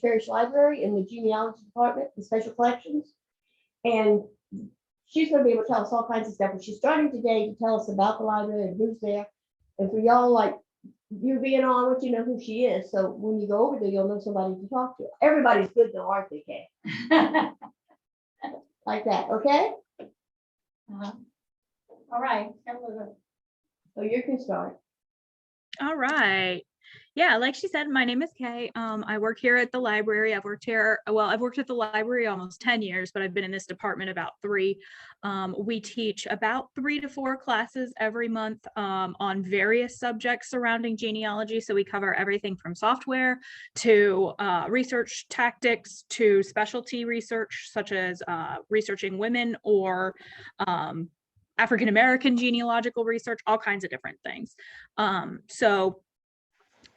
Parish Library in the genealogy department, the special collections. And she's going to be able to tell us all kinds of stuff. And she's starting today to tell us about the library and who's there. And for y'all, like, you're being on, I want you to know who she is. So when you go over there, you'll know somebody to talk to. Everybody's good though, aren't they, Kay? Like that, okay? All right. So you can start. All right. Yeah, like she said, my name is Kay. I work here at the library. I've worked at the library almost 10 years, but I've been in this department about 3. We teach about 3 to 4 classes every month on various subjects surrounding genealogy. So we cover everything from software to research tactics to specialty research, such as researching women or African-American genealogical research, all kinds of different things. So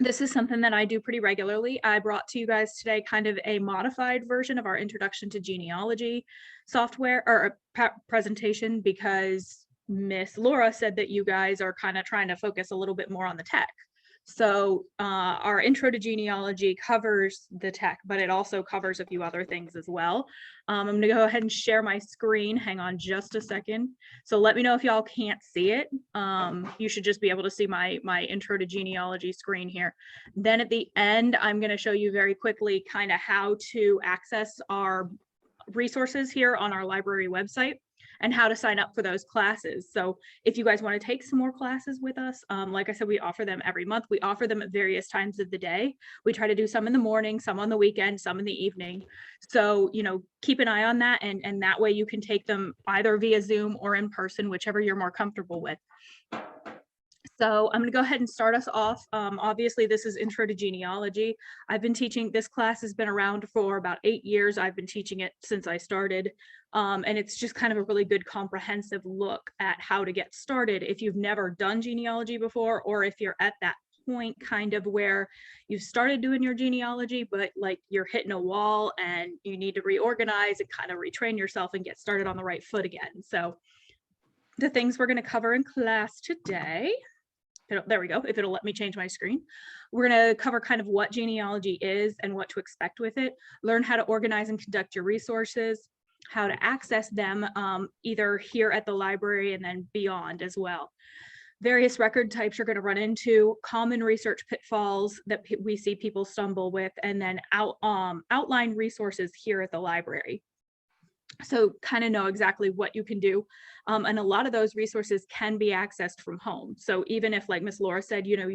this is something that I do pretty regularly. I brought to you guys today kind of a modified version of our Introduction to Genealogy software or presentation, because Miss Laura said that you guys are kind of trying to focus a little bit more on the tech. So our Intro to Genealogy covers the tech, but it also covers a few other things as well. I'm going to go ahead and share my screen. Hang on just a second. So let me know if y'all can't see it. You should just be able to see my Intro to Genealogy screen here. Then at the end, I'm going to show you very quickly kind of how to access our resources here on our library website and how to sign up for those classes. So if you guys want to take some more classes with us, like I said, we offer them every month. We offer them at various times of the day. We try to do some in the morning, some on the weekend, some in the evening. So, you know, keep an eye on that, and that way you can take them either via Zoom or in person, whichever you're more comfortable with. So I'm going to go ahead and start us off. Obviously, this is Intro to Genealogy. I've been teaching, this class has been around for about 8 years. I've been teaching it since I started. And it's just kind of a really good comprehensive look at how to get started if you've never done genealogy before, or if you're at that point kind of where you've started doing your genealogy, but like you're hitting a wall and you need to reorganize and kind of retrain yourself and get started on the right foot again. So the things we're going to cover in class today. There we go, if it'll let me change my screen. We're going to cover kind of what genealogy is and what to expect with it, learn how to organize and conduct your resources, how to access them either here at the library and then beyond as well. Various record types you're going to run into, common research pitfalls that we see people stumble with, and then outline resources here at the library. So kind of know exactly what you can do. And a lot of those resources can be accessed from home. So even if, like Miss Laura said, you know,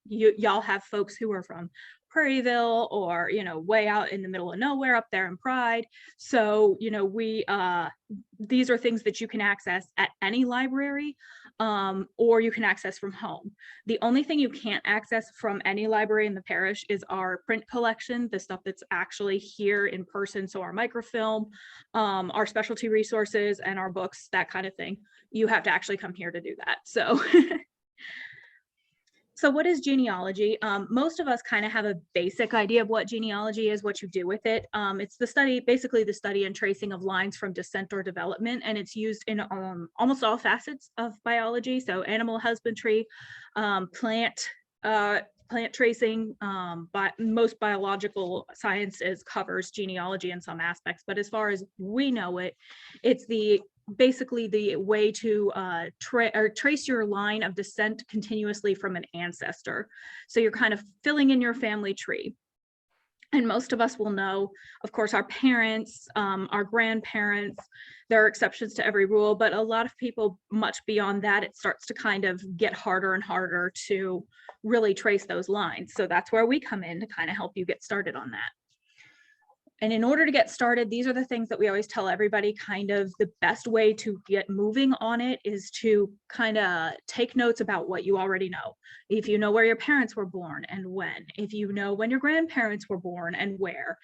y'all have folks who are from Prairieville or, you know, way out in the middle of nowhere up there in Pride. So, you know, these are things that you can access at any library, or you can access from home. The only thing you can't access from any library in the parish is our print collection, the stuff that's actually here in person. So our microfilm, our specialty resources, and our books, that kind of thing. You have to actually come here to do that. So So what is genealogy? Most of us kind of have a basic idea of what genealogy is, what you do with it. It's the study, basically the study and tracing of lines from descent or development, and it's used in almost all facets of biology. So animal husbandry, plant tracing, but most biological sciences covers genealogy in some aspects. But as far as we know it, it's basically the way to trace your line of descent continuously from an ancestor. So you're kind of filling in your family tree. And most of us will know, of course, our parents, our grandparents. There are exceptions to every rule, but a lot of people, much beyond that, it starts to kind of get harder and harder to really trace those lines. So that's where we come in to kind of help you get started on that. And in order to get started, these are the things that we always tell everybody, kind of the best way to get moving on it is to kind of take notes about what you already know. If you know where your parents were born and when, if you know when your grandparents were born and where,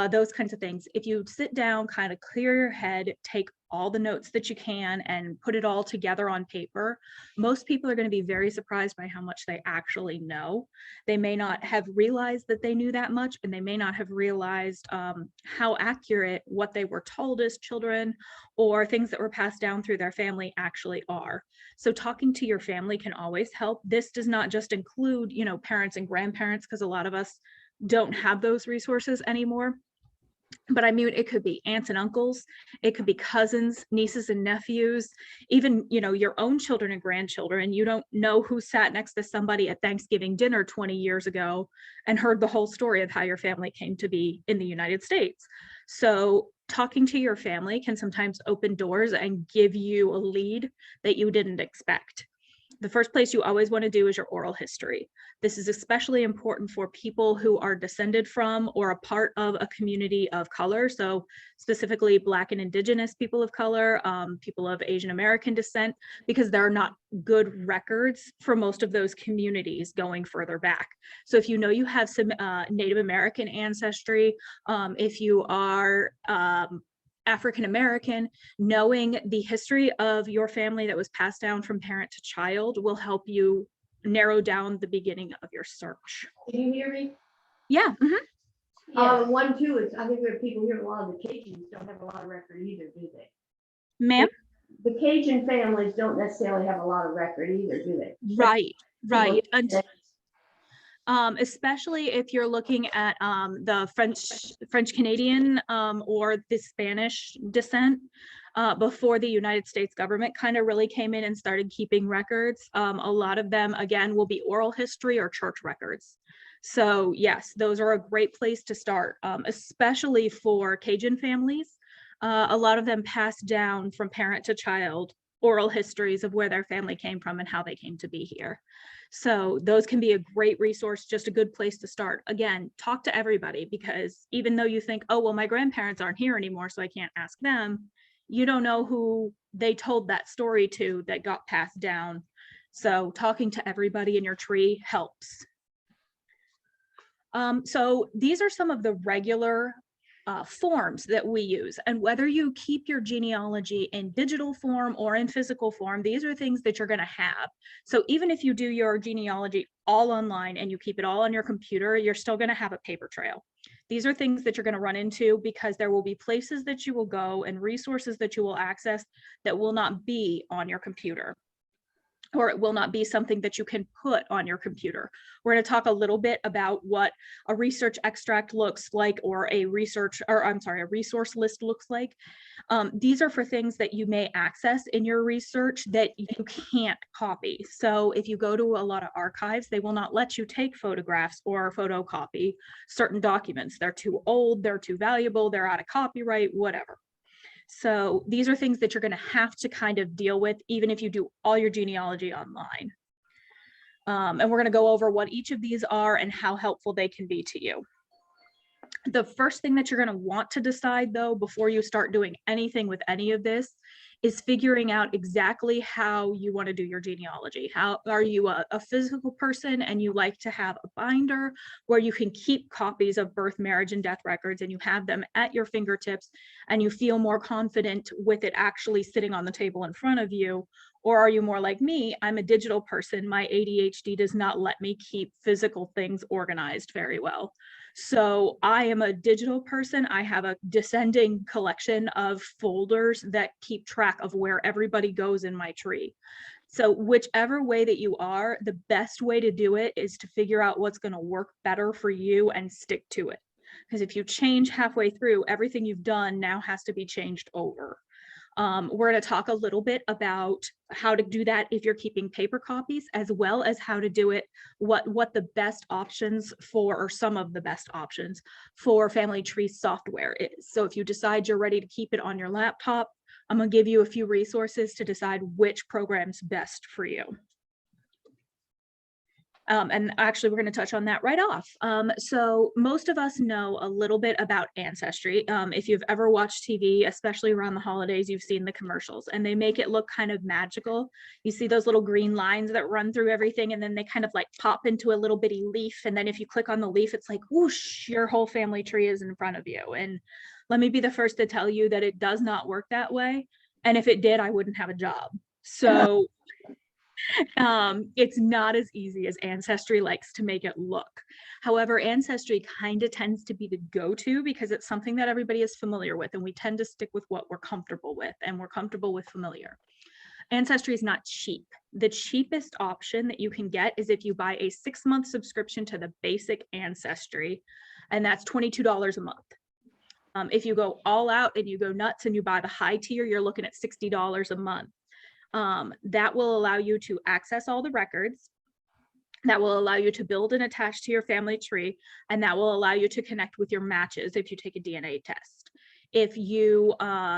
those kinds of things. If you sit down, kind of clear your head, take all the notes that you can and put it all together on paper, most people are going to be very surprised by how much they actually know. They may not have realized that they knew that much, and they may not have realized how accurate what they were told as children or things that were passed down through their family actually are. So talking to your family can always help. This does not just include, you know, parents and grandparents, because a lot of us don't have those resources anymore. But I mean, it could be aunts and uncles, it could be cousins, nieces and nephews, even, you know, your own children and grandchildren. You don't know who sat next to somebody at Thanksgiving dinner 20 years ago and heard the whole story of how your family came to be in the United States. So talking to your family can sometimes open doors and give you a lead that you didn't expect. The first place you always want to do is your oral history. This is especially important for people who are descended from or a part of a community of color. So specifically Black and Indigenous people of color, people of Asian American descent, because there are not good records for most of those communities going further back. So if you know you have some Native American ancestry, if you are African American, knowing the history of your family that was passed down from parent to child will help you narrow down the beginning of your search. Can you hear me? Yeah. One, too, is I think there are people here, a lot of the Cajuns don't have a lot of record either, do they? Ma'am? The Cajun families don't necessarily have a lot of record either, do they? Right. People- Especially if you're looking at the French Canadian or the Spanish descent before the United States government kind of really came in and started keeping records. A lot of them, again, will be oral history or church records. So yes, those are a great place to start, especially for Cajun families. A lot of them pass down from parent to child oral histories of where their family came from and how they came to be here. So those can be a great resource, just a good place to start. Again, talk to everybody, because even though you think, oh, well, my grandparents aren't here anymore, so I can't ask them, you don't know who they told that story to that got passed down. So talking to everybody in your tree helps. So these are some of the regular forms that we use, and whether you keep your genealogy in digital form or in physical form, these are things that you're going to have. So even if you do your genealogy all online and you keep it all on your computer, you're still going to have a paper trail. These are things that you're going to run into because there will be places that you will go and resources that you will access that will not be on your computer, or it will not be something that you can put on your computer. We're going to talk a little bit about what a research extract looks like, or a resource list looks like. These are for things that you may access in your research that you can't copy. So if you go to a lot of archives, they will not let you take photographs or photocopy certain documents. They're too old, they're too valuable, they're out of copyright, whatever. So these are things that you're going to have to kind of deal with, even if you do all your genealogy online. And we're going to go over what each of these are and how helpful they can be to you. The first thing that you're going to want to decide, though, before you start doing anything with any of this, is figuring out exactly how you want to do your genealogy. How are you a physical person and you like to have a binder where you can keep copies of birth, marriage, and death records, and you have them at your fingertips and you feel more confident with it actually sitting on the table in front of you? Or are you more like me? I'm a digital person. My ADHD does not let me keep physical things organized very well. So I am a digital person. I have a descending collection of folders that keep track of where everybody goes in my tree. So whichever way that you are, the best way to do it is to figure out what's going to work better for you and stick to it. Because if you change halfway through, everything you've done now has to be changed over. We're going to talk a little bit about how to do that if you're keeping paper copies, as well as how to do it, what the best options for, or some of the best options for family tree software is. So if you decide you're ready to keep it on your laptop, I'm going to give you a few resources to decide which program's best for you. And actually, we're going to touch on that right off. So most of us know a little bit about Ancestry. If you've ever watched TV, especially around the holidays, you've seen the commercials, and they make it look kind of magical. You see those little green lines that run through everything, and then they kind of like pop into a little bitty leaf. And then if you click on the leaf, it's like, whoosh, your whole family tree is in front of you. And let me be the first to tell you that it does not work that way. And if it did, I wouldn't have a job. So it's not as easy as Ancestry likes to make it look. However, Ancestry kind of tends to be the go-to because it's something that everybody is familiar with, and we tend to stick with what we're comfortable with, and we're comfortable with familiar. Ancestry is not cheap. The cheapest option that you can get is if you buy a 6-month subscription to the basic Ancestry, and that's $22 a month. If you go all out and you go nuts and you buy the high tier, you're looking at $60 a month. That will allow you to access all the records. That will allow you to build and attach to your family tree, and that will allow you to connect with your matches if you take a DNA test. If you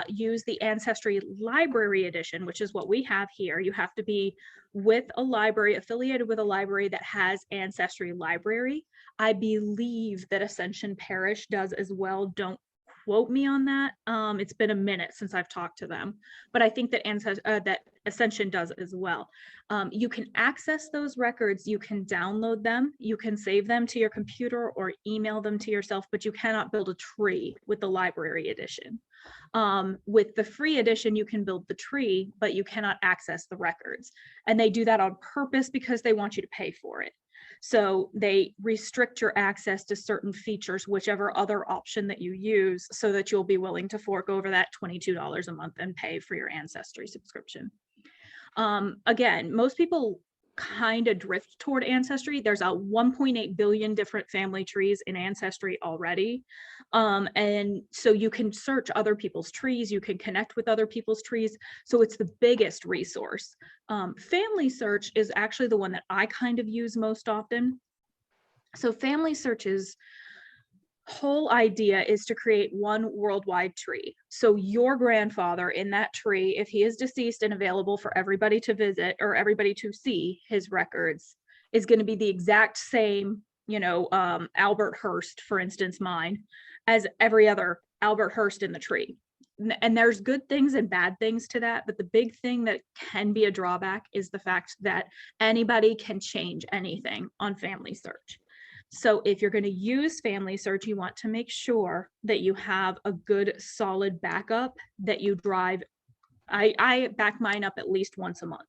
use the Ancestry Library Edition, which is what we have here, you have to be with a library, affiliated with a library that has Ancestry Library. I believe that Ascension Parish does as well. Don't quote me on that. It's been a minute since I've talked to them, but I think that that Ascension does as well. You can access those records, you can download them, you can save them to your computer or email them to yourself, but you cannot build a tree with the library edition. With the free edition, you can build the tree, but you cannot access the records. And they do that on purpose because they want you to pay for it. So they restrict your access to certain features, whichever other option that you use, so that you'll be willing to fork over that $22 a month and pay for your Ancestry subscription. Again, most people kind of drift toward Ancestry. There's a 1.8 billion different family trees in Ancestry already. And so you can search other people's trees, you can connect with other people's trees. So it's the biggest resource. Family Search is actually the one that I kind of use most often. So Family Search's whole idea is to create one worldwide tree. So your grandfather in that tree, if he is deceased and available for everybody to visit or everybody to see his records, is going to be the exact same, you know, Albert Hearst, for instance, mine, as every other Albert Hearst in the tree. And there's good things and bad things to that, but the big thing that can be a drawback is the fact that anybody can change anything on Family Search. So if you're going to use Family Search, you want to make sure that you have a good solid backup that you drive. I back mine up at least once a month,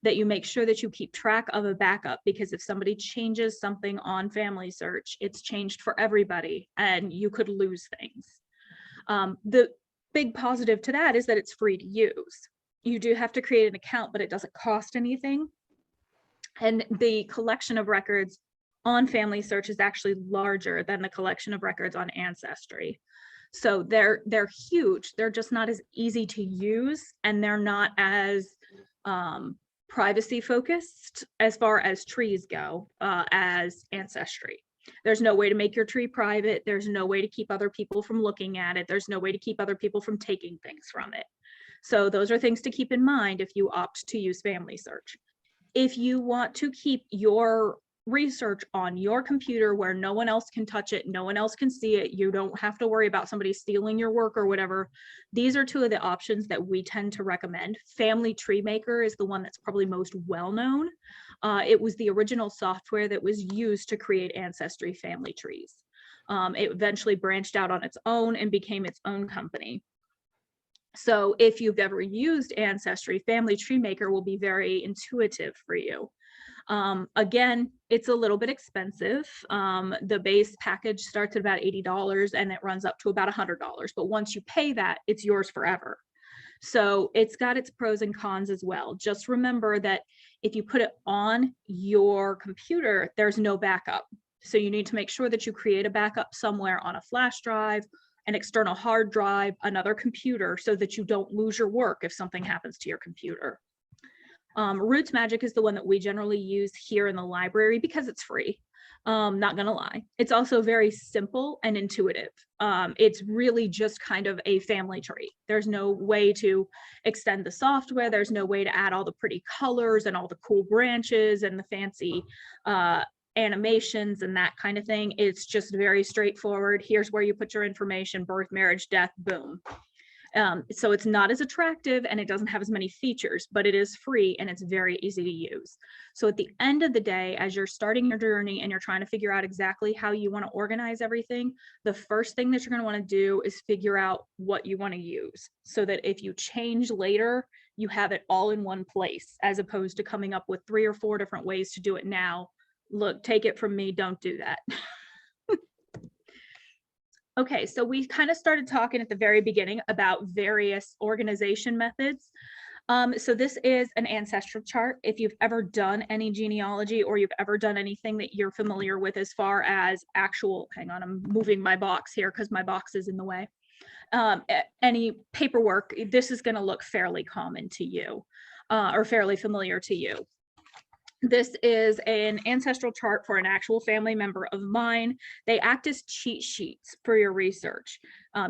that you make sure that you keep track of a backup, because if somebody changes something on Family Search, it's changed for everybody and you could lose things. The big positive to that is that it's free to use. You do have to create an account, but it doesn't cost anything. And the collection of records on Family Search is actually larger than the collection of records on Ancestry. So they're huge. They're just not as easy to use, and they're not as privacy focused as far as trees go as Ancestry. There's no way to make your tree private. There's no way to keep other people from looking at it. There's no way to keep other people from taking things from it. So those are things to keep in mind if you opt to use Family Search. If you want to keep your research on your computer where no one else can touch it, no one else can see it, you don't have to worry about somebody stealing your work or whatever, these are two of the options that we tend to recommend. Family Tree Maker is the one that's probably most well known. It was the original software that was used to create Ancestry family trees. It eventually branched out on its own and became its own company. So if you've ever used Ancestry, Family Tree Maker will be very intuitive for you. Again, it's a little bit expensive. The base package starts at about $80 and it runs up to about $100. But once you pay that, it's yours forever. So it's got its pros and cons as well. Just remember that if you put it on your computer, there's no backup. So you need to make sure that you create a backup somewhere on a flash drive, an external hard drive, another computer, so that you don't lose your work if something happens to your computer. Roots Magic is the one that we generally use here in the library because it's free. Not gonna lie. It's also very simple and intuitive. It's really just kind of a family tree. There's no way to extend the software. There's no way to add all the pretty colors and all the cool branches and the fancy animations and that kind of thing. It's just very straightforward. Here's where you put your information: birth, marriage, death, boom. So it's not as attractive and it doesn't have as many features, but it is free and it's very easy to use. So at the end of the day, as you're starting your journey and you're trying to figure out exactly how you want to organize everything, the first thing that you're going to want to do is figure out what you want to use, so that if you change later, you have it all in one place, as opposed to coming up with 3 or 4 different ways to do it now. Look, take it from me, don't do that. Okay, so we kind of started talking at the very beginning about various organization methods. So this is an ancestral chart. If you've ever done any genealogy or you've ever done anything that you're familiar with as far as actual, hang on, I'm moving my box here because my box is in the way. Any paperwork, this is going to look fairly common to you or fairly familiar to you. This is an ancestral chart for an actual family member of mine. They act as cheat sheets for your research.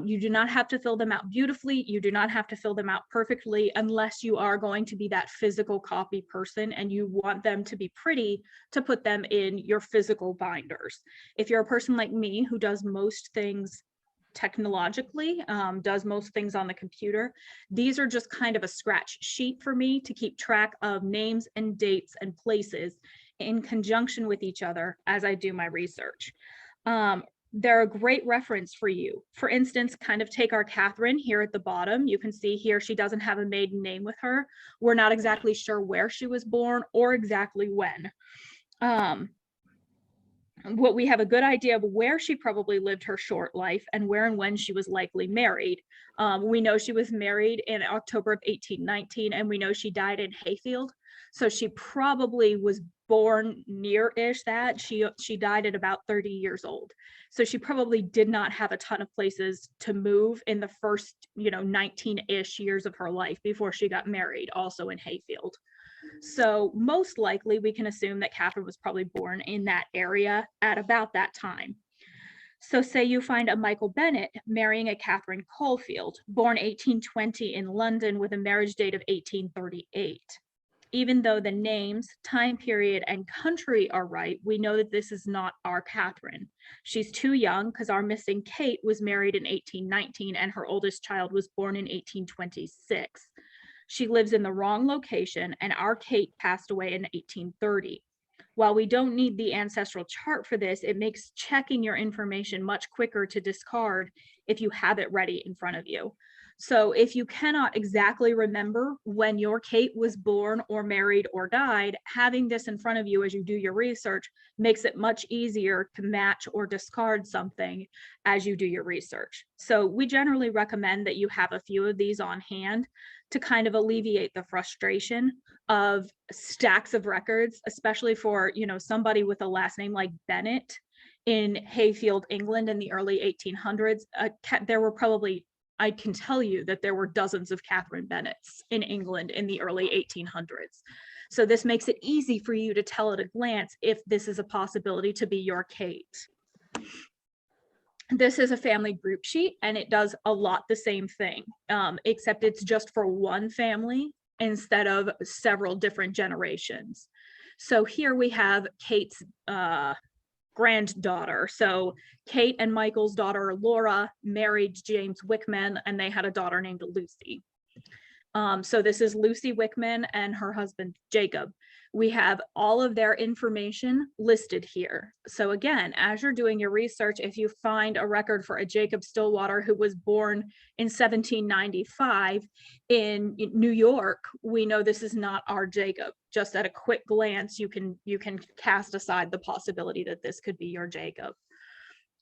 You do not have to fill them out beautifully. You do not have to fill them out perfectly unless you are going to be that physical copy person and you want them to be pretty to put them in your physical binders. If you're a person like me who does most things technologically, does most things on the computer, these are just kind of a scratch sheet for me to keep track of names and dates and places in conjunction with each other as I do my research. They're a great reference for you. For instance, kind of take our Catherine here at the bottom. You can see here she doesn't have a maiden name with her. We're not exactly sure where she was born or exactly when. What we have a good idea of where she probably lived her short life and where and when she was likely married. We know she was married in October of 1819, and we know she died in Hayfield. So she probably was born near-ish that. She died at about 30 years old. So she probably did not have a ton of places to move in the first, 19-ish years of her life before she got married, also in Hayfield. So most likely we can assume that Catherine was probably born in that area at about that time. So say you find a Michael Bennett marrying a Catherine Caulfield, born 1820 in London with a marriage date of 1838. Even though the names, time period, and country are right, we know that this is not our Catherine. She's too young because our missing Kate was married in 1819 and her oldest child was born in 1826. She lives in the wrong location, and our Kate passed away in 1830. While we don't need the ancestral chart for this, it makes checking your information much quicker to discard if you have it ready in front of you. So if you cannot exactly remember when your Kate was born or married or died, having this in front of you as you do your research makes it much easier to match or discard something as you do your research. So we generally recommend that you have a few of these on hand to kind of alleviate the frustration of stacks of records, especially for, somebody with a last name like Bennett in Hayfield, England in the early 1800s. There were probably, I can tell you that there were dozens of Catherine Bennetts in England in the early 1800s. So this makes it easy for you to tell at a glance if this is a possibility to be your Kate. This is a family group sheet, and it does a lot the same thing, except it's just for one family instead of several different generations. So here we have Kate's granddaughter. So Kate and Michael's daughter, Laura, married James Wickman, and they had a daughter named Lucy. So this is Lucy Wickman and her husband, Jacob. We have all of their information listed here. So again, as you're doing your research, if you find a record for a Jacob Stillwater who was born in 1795 in New York, we know this is not our Jacob. Just at a quick glance, you can cast aside the possibility that this could be your Jacob.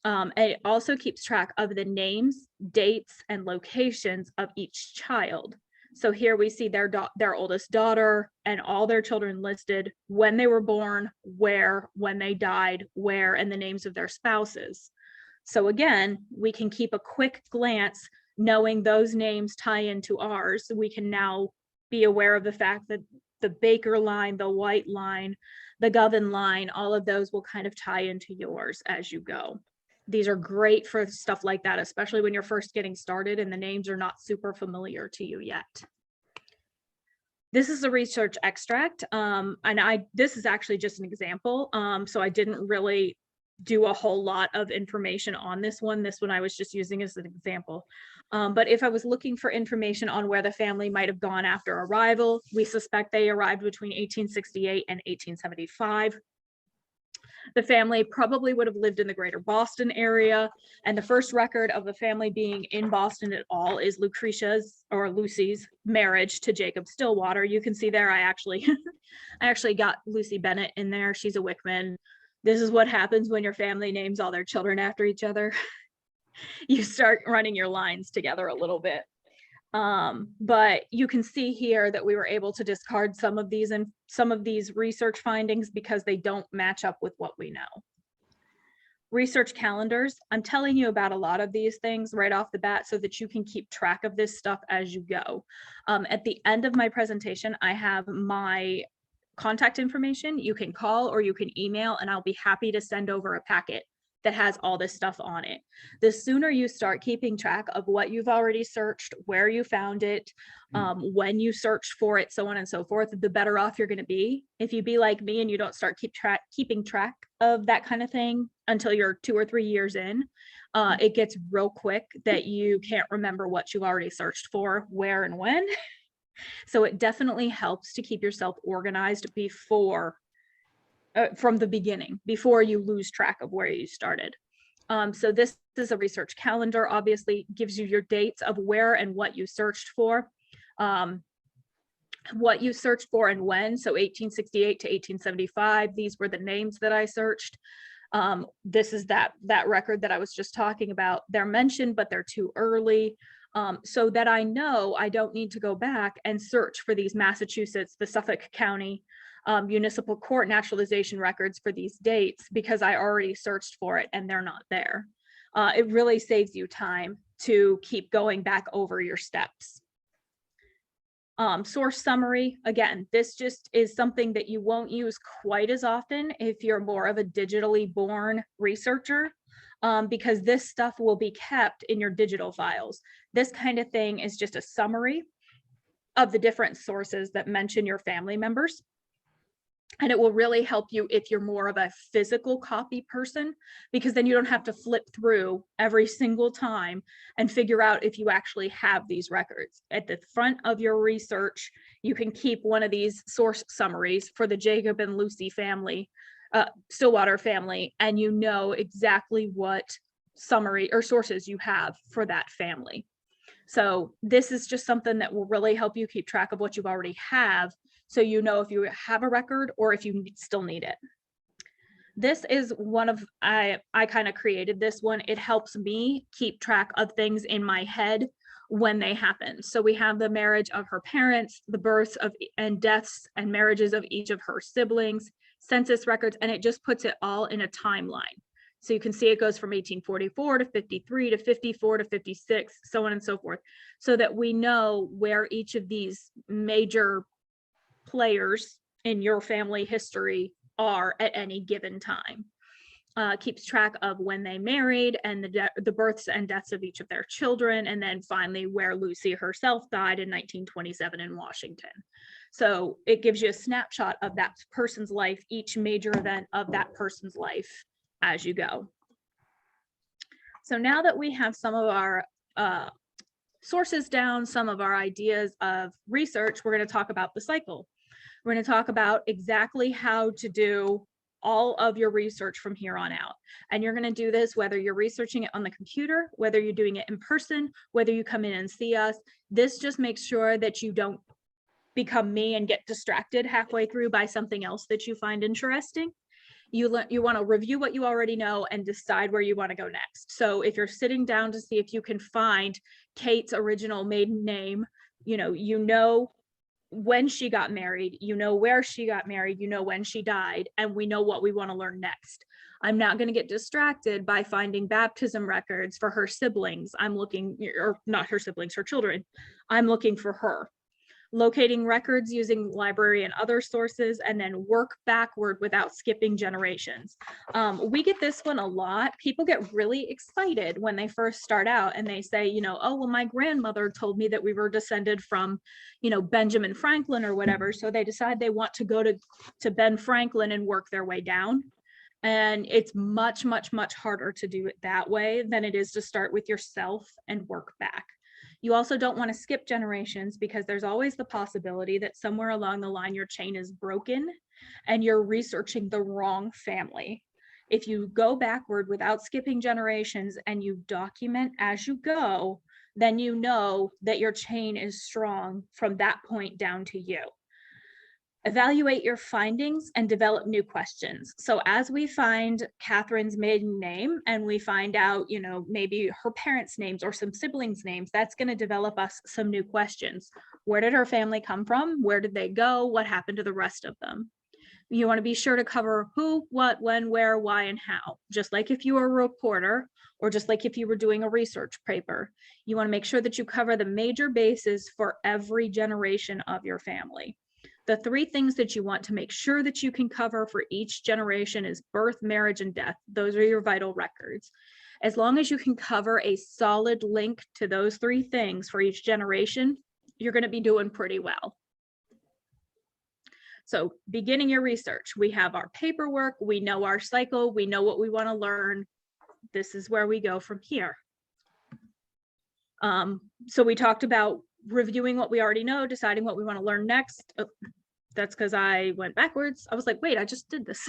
It also keeps track of the names, dates, and locations of each child. So here we see their oldest daughter and all their children listed, when they were born, where, when they died, where, and the names of their spouses. So again, we can keep a quick glance knowing those names tie into ours. We can now be aware of the fact that the Baker line, the White line, the Govan line, all of those will kind of tie into yours as you go. These are great for stuff like that, especially when you're first getting started and the names are not super familiar to you yet. This is a research extract, and this is actually just an example, so I didn't really do a whole lot of information on this one. This one I was just using as an example. But if I was looking for information on where the family might have gone after arrival, we suspect they arrived between 1868 and 1875. The family probably would have lived in the greater Boston area, and the first record of the family being in Boston at all is Lucretia's or Lucy's marriage to Jacob Stillwater. You can see there I actually got Lucy Bennett in there. She's a Wickman. This is what happens when your family names all their children after each other. You start running your lines together a little bit. But you can see here that we were able to discard some of these and some of these research findings because they don't match up with what we know. Research calendars, I'm telling you about a lot of these things right off the bat so that you can keep track of this stuff as you go. At the end of my presentation, I have my contact information. You can call or you can email, and I'll be happy to send over a packet that has all this stuff on it. The sooner you start keeping track of what you've already searched, where you found it, when you searched for it, so on and so forth, the better off you're going to be. If you be like me and you don't start keeping track of that kind of thing until you're 2 or 3 years in, it gets real quick that you can't remember what you already searched for, where and when. So it definitely helps to keep yourself organized before from the beginning, before you lose track of where you started. So this is a research calendar, obviously gives you your dates of where and what you searched for, and when. So 1868 to 1875, these were the names that I searched. This is that record that I was just talking about. They're mentioned, but they're too early. So that I know I don't need to go back and search for these Massachusetts, the Suffolk County municipal court naturalization records for these dates because I already searched for it and they're not there. It really saves you time to keep going back over your steps. Source summary, again, this just is something that you won't use quite as often if you're more of a digitally born researcher, because this stuff will be kept in your digital files. This kind of thing is just a summary of the different sources that mention your family members. And it will really help you if you're more of a physical copy person, because then you don't have to flip through every single time and figure out if you actually have these records. At the front of your research, you can keep one of these source summaries for the Jacob and Lucy family, Stillwater family, and you know exactly what summary or sources you have for that family. So this is just something that will really help you keep track of what you already have, so you know if you have a record or if you still need it. This is one of, I kind of created this one. It helps me keep track of things in my head when they happen. So we have the marriage of her parents, the births of and deaths and marriages of each of her siblings, census records, and it just puts it all in a timeline. So you can see it goes from 1844 to 53 to 54 to 56, so on and so forth, so that we know where each of these major players in your family history are at any given time. Keeps track of when they married and the births and deaths of each of their children, and then finally where Lucy herself died in 1927 in Washington. So it gives you a snapshot of that person's life, each major event of that person's life as you go. So now that we have some of our sources down, some of our ideas of research, we're going to talk about the cycle. We're going to talk about exactly how to do all of your research from here on out. And you're going to do this whether you're researching it on the computer, whether you're doing it in person, whether you come in and see us. This just makes sure that you don't become me and get distracted halfway through by something else that you find interesting. You want to review what you already know and decide where you want to go next. So if you're sitting down to see if you can find Kate's original maiden name, you know when she got married, you know where she got married, you know when she died, and we know what we want to learn next. I'm not going to get distracted by finding baptism records for her siblings. I'm looking, or not her siblings, her children. I'm looking for her. Locating records using library and other sources, and then work backward without skipping generations. We get this one a lot. People get really excited when they first start out and they say, oh, well, my grandmother told me that we were descended from, Benjamin Franklin or whatever. So they decide they want to go to Ben Franklin and work their way down. And it's much, much, much harder to do it that way than it is to start with yourself and work back. You also don't want to skip generations because there's always the possibility that somewhere along the line your chain is broken and you're researching the wrong family. If you go backward without skipping generations and you document as you go, then you know that your chain is strong from that point down to you. Evaluate your findings and develop new questions. So as we find Catherine's maiden name and we find out, you know, maybe her parents' names or some siblings' names, that's going to develop us some new questions. Where did her family come from? Where did they go? What happened to the rest of them? You want to be sure to cover who, what, when, where, why, and how. Just like if you were a reporter, or just like if you were doing a research paper, you want to make sure that you cover the major bases for every generation of your family. The 3 things that you want to make sure that you can cover for each generation is birth, marriage, and death. Those are your vital records. As long as you can cover a solid link to those 3 things for each generation, you're going to be doing pretty well. So beginning your research, we have our paperwork, we know our cycle, we know what we want to learn. This is where we go from here. So we talked about reviewing what we already know, deciding what we want to learn next. Oh, that's because I went backwards. I was like, wait, I just did this.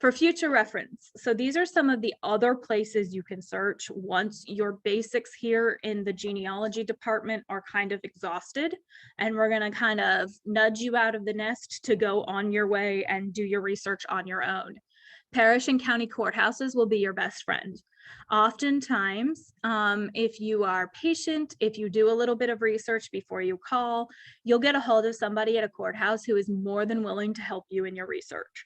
For future reference. So these are some of the other places you can search once your basics here in the genealogy department are kind of exhausted. And we're going to kind of nudge you out of the nest to go on your way and do your research on your own. Parish and county courthouses will be your best friend. Oftentimes, if you are patient, if you do a little bit of research before you call, you'll get a hold of somebody at a courthouse who is more than willing to help you in your research.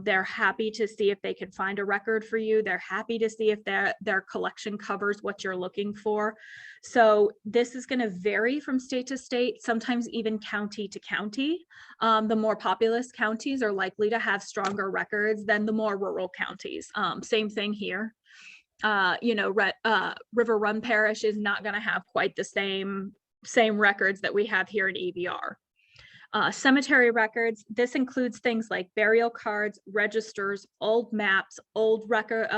They're happy to see if they can find a record for you. They're happy to see if their collection covers what you're looking for. So this is going to vary from state to state, sometimes even county to county. The more populous counties are likely to have stronger records than the more rural counties. Same thing here. River Run Parish is not going to have quite the same records that we have here in EVR. Cemetery records, this includes things like burial cards, registers, old maps, old record.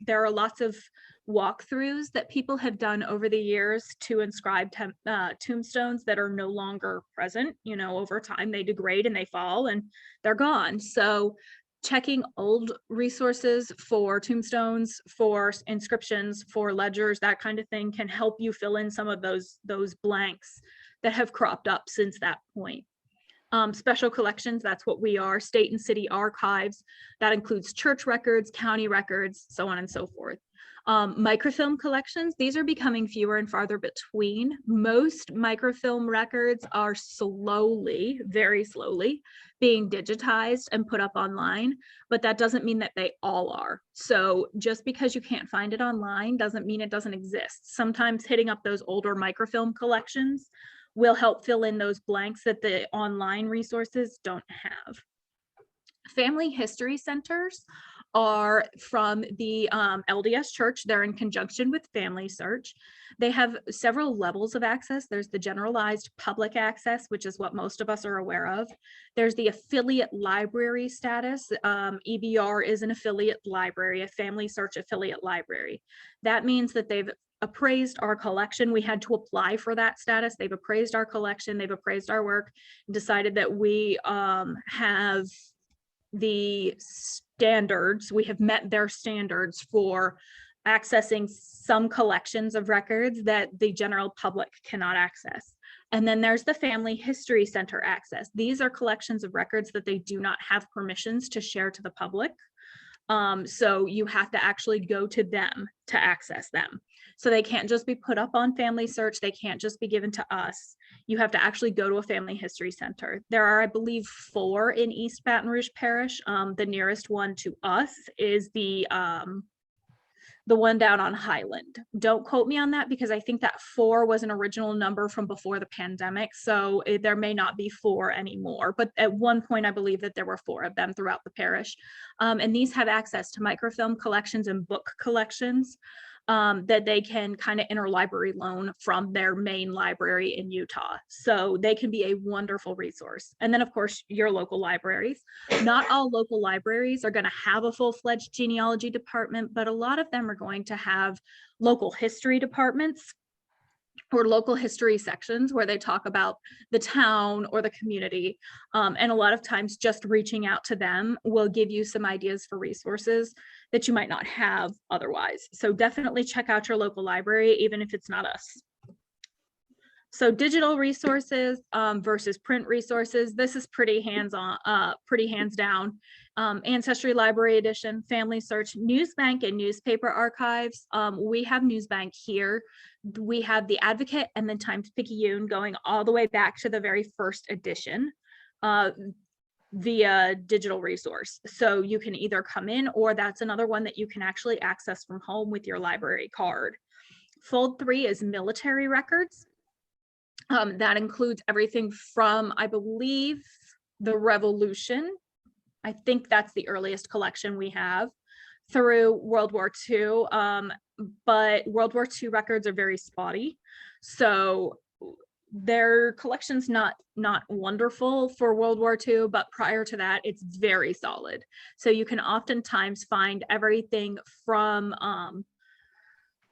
There are lots of walkthroughs that people have done over the years to inscribe tombstones that are no longer present. You know, over time they degrade and they fall and they're gone. So checking old resources for tombstones, for inscriptions, for ledgers, that kind of thing can help you fill in some of those blanks that have cropped up since that point. Special collections, that's what we are. State and city archives, that includes church records, county records, so on and so forth. Microfilm collections, these are becoming fewer and farther between. Most microfilm records are slowly, very slowly, being digitized and put up online, but that doesn't mean that they all are. So just because you can't find it online doesn't mean it doesn't exist. Sometimes hitting up those older microfilm collections will help fill in those blanks that the online resources don't have. Family history centers are from the LDS Church. They're in conjunction with Family Search. They have several levels of access. There's the generalized public access, which is what most of us are aware of. There's the affiliate library status. EBR is an affiliate library, a Family Search affiliate library. That means that they've appraised our collection. We had to apply for that status. They've appraised our collection. They've appraised our work, decided that we have the standards, we have met their standards for accessing some collections of records that the general public cannot access. And then there's the Family History Center access. These are collections of records that they do not have permissions to share to the public. So you have to actually go to them to access them. So they can't just be put up on Family Search. They can't just be given to us. You have to actually go to a family history center. There are, I believe, 4 in East Baton Rouge Parish. The nearest one to us is the one down on Highland. Don't quote me on that because I think that 4 was an original number from before the pandemic. So there may not be 4 anymore, but at one point I believe that there were 4 of them throughout the parish. And these have access to microfilm collections and book collections that they can kind of interlibrary loan from their main library in Utah. So they can be a wonderful resource. And then of course, your local libraries. Not all local libraries are going to have a full-fledged genealogy department, but a lot of them are going to have local history departments or local history sections where they talk about the town or the community. And a lot of times just reaching out to them will give you some ideas for resources that you might not have otherwise. So definitely check out your local library, even if it's not us. So digital resources versus print resources. This is pretty hands-on, pretty hands down. Ancestry Library Edition, Family Search, Newsbank and newspaper archives. We have Newsbank here. We have the Advocate and then Times-Picayune going all the way back to the very first edition via digital resource. So you can either come in, or that's another one that you can actually access from home with your library card. Fold 3 is military records. That includes everything from, I believe, the Revolution. I think that's the earliest collection we have, through World War II. But World War II records are very spotty. So their collection's not wonderful for World War II, but prior to that, it's very solid. So you can oftentimes find everything from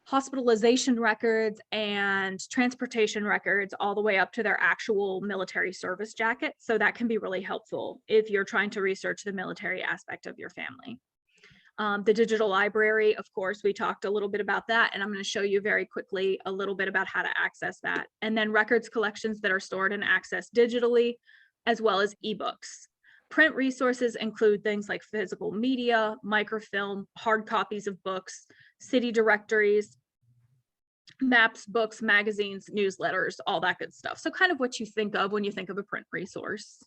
hospitalization records and transportation records all the way up to their actual military service jacket. So that can be really helpful if you're trying to research the military aspect of your family. The digital library, of course, we talked a little bit about that, and I'm going to show you very quickly a little bit about how to access that. And then records collections that are stored and accessed digitally, as well as ebooks. Print resources include things like physical media, microfilm, hard copies of books, city directories, maps, books, magazines, newsletters, all that good stuff. So kind of what you think of when you think of a print resource.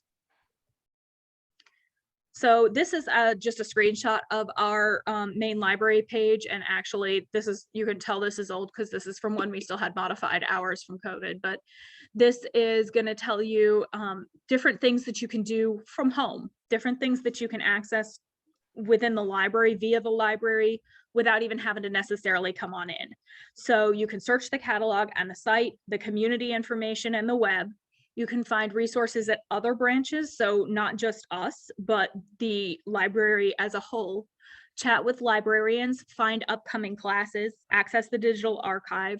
So this is just a screenshot of our main library page. And actually this is, you can tell this is old because this is from when we still had modified hours from COVID, but this is going to tell you different things that you can do from home, different things that you can access within the library, via the library, without even having to necessarily come on in. So you can search the catalog and the site, the community information and the web. You can find resources at other branches, so not just us, but the library as a whole. Chat with librarians, find upcoming classes, access the digital archive,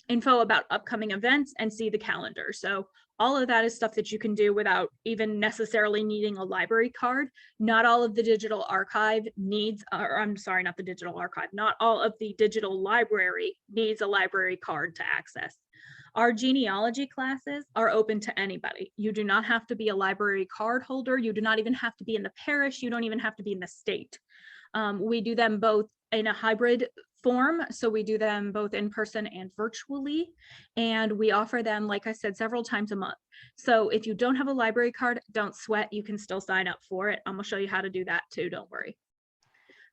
info about upcoming events, and see the calendar. So all of that is stuff that you can do without even necessarily needing a library card. Not all of the digital archive needs, or I'm sorry, not the digital archive, not all of the digital library needs a library card to access. Our genealogy classes are open to anybody. You do not have to be a library card holder. You do not even have to be in the parish. You don't even have to be in the state. We do them both in a hybrid form. So we do them both in person and virtually. And we offer them, like I said, several times a month. So if you don't have a library card, don't sweat. You can still sign up for it. I'm gonna show you how to do that too, don't worry.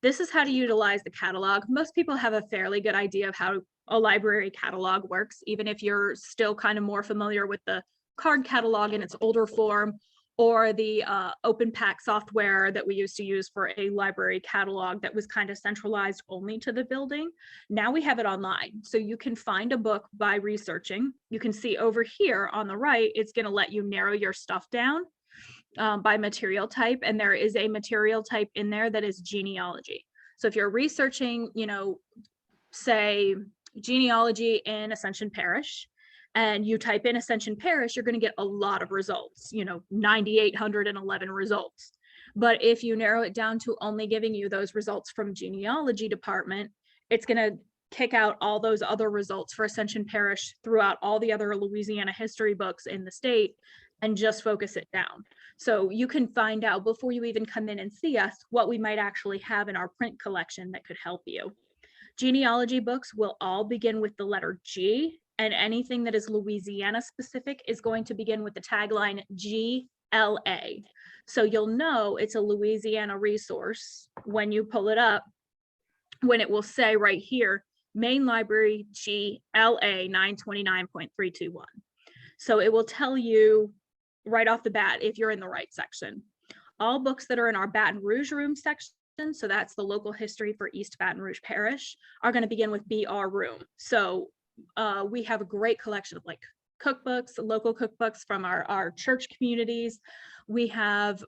This is how to utilize the catalog. Most people have a fairly good idea of how a library catalog works, even if you're still kind of more familiar with the card catalog in its older form, or the OpenPack software that we used to use for a library catalog that was kind of centralized only to the building. Now we have it online. So you can find a book by researching. You can see over here on the right, it's going to let you narrow your stuff down by material type. And there is a material type in there that is genealogy. So if you're researching, you know, say genealogy in Ascension Parish, and you type in Ascension Parish, you're going to get a lot of results, you know, 9,811 results. But if you narrow it down to only giving you those results from genealogy department, it's going to kick out all those other results for Ascension Parish throughout all the other Louisiana history books in the state and just focus it down. So you can find out before you even come in and see us what we might actually have in our print collection that could help you. Genealogy books will all begin with the letter G, and anything that is Louisiana specific is going to begin with the tagline GLA. So you'll know it's a Louisiana resource when you pull it up, when it will say right here, Main Library GLA 929.321. So it will tell you right off the bat if you're in the right section. All books that are in our Baton Rouge room section, so that's the local history for East Baton Rouge Parish, are going to begin with BR room. So we have a great collection of like cookbooks, local cookbooks from our church communities. We have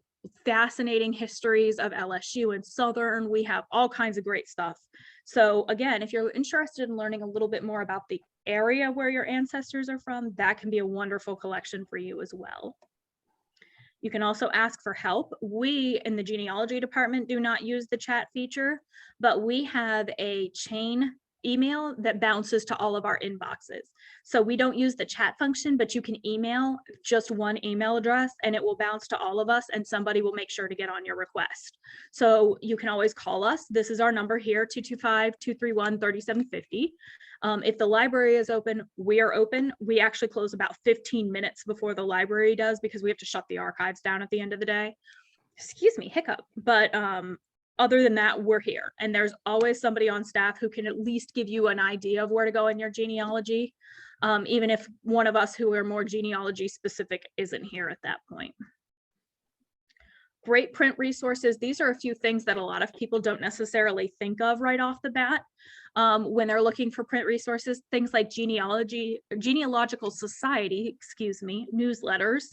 fascinating histories of LSU and Southern. We have all kinds of great stuff. So again, if you're interested in learning a little bit more about the area where your ancestors are from, that can be a wonderful collection for you as well. You can also ask for help. We in the genealogy department do not use the chat feature, but we have a chain email that bounces to all of our inboxes. So we don't use the chat function, but you can email just one email address and it will bounce to all of us and somebody will make sure to get on your request. So you can always call us. This is our number here, 225-231-3750. If the library is open, we are open. We actually close about 15 minutes before the library does because we have to shut the archives down at the end of the day. Excuse me, hiccup. But other than that, we're here. And there's always somebody on staff who can at least give you an idea of where to go in your genealogy, even if one of us who are more genealogy specific isn't here at that point. Great print resources. These are a few things that a lot of people don't necessarily think of right off the bat when they're looking for print resources. Things like Genealogical Society, newsletters.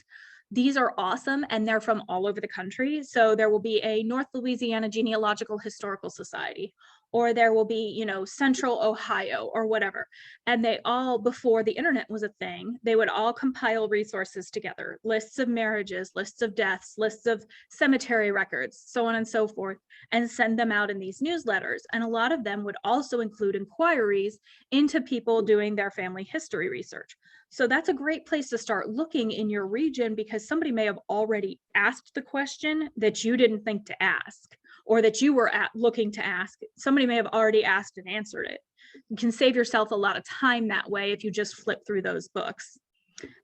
These are awesome and they're from all over the country. So there will be a North Louisiana Genealogical Historical Society, or there will be, you know, Central Ohio or whatever. And they all, before the internet was a thing, they would all compile resources together, lists of marriages, lists of deaths, lists of cemetery records, so on and so forth, and send them out in these newsletters. And a lot of them would also include inquiries into people doing their family history research. So that's a great place to start looking in your region because somebody may have already asked the question that you didn't think to ask, or that you were looking to ask. Somebody may have already asked and answered it. You can save yourself a lot of time that way if you just flip through those books.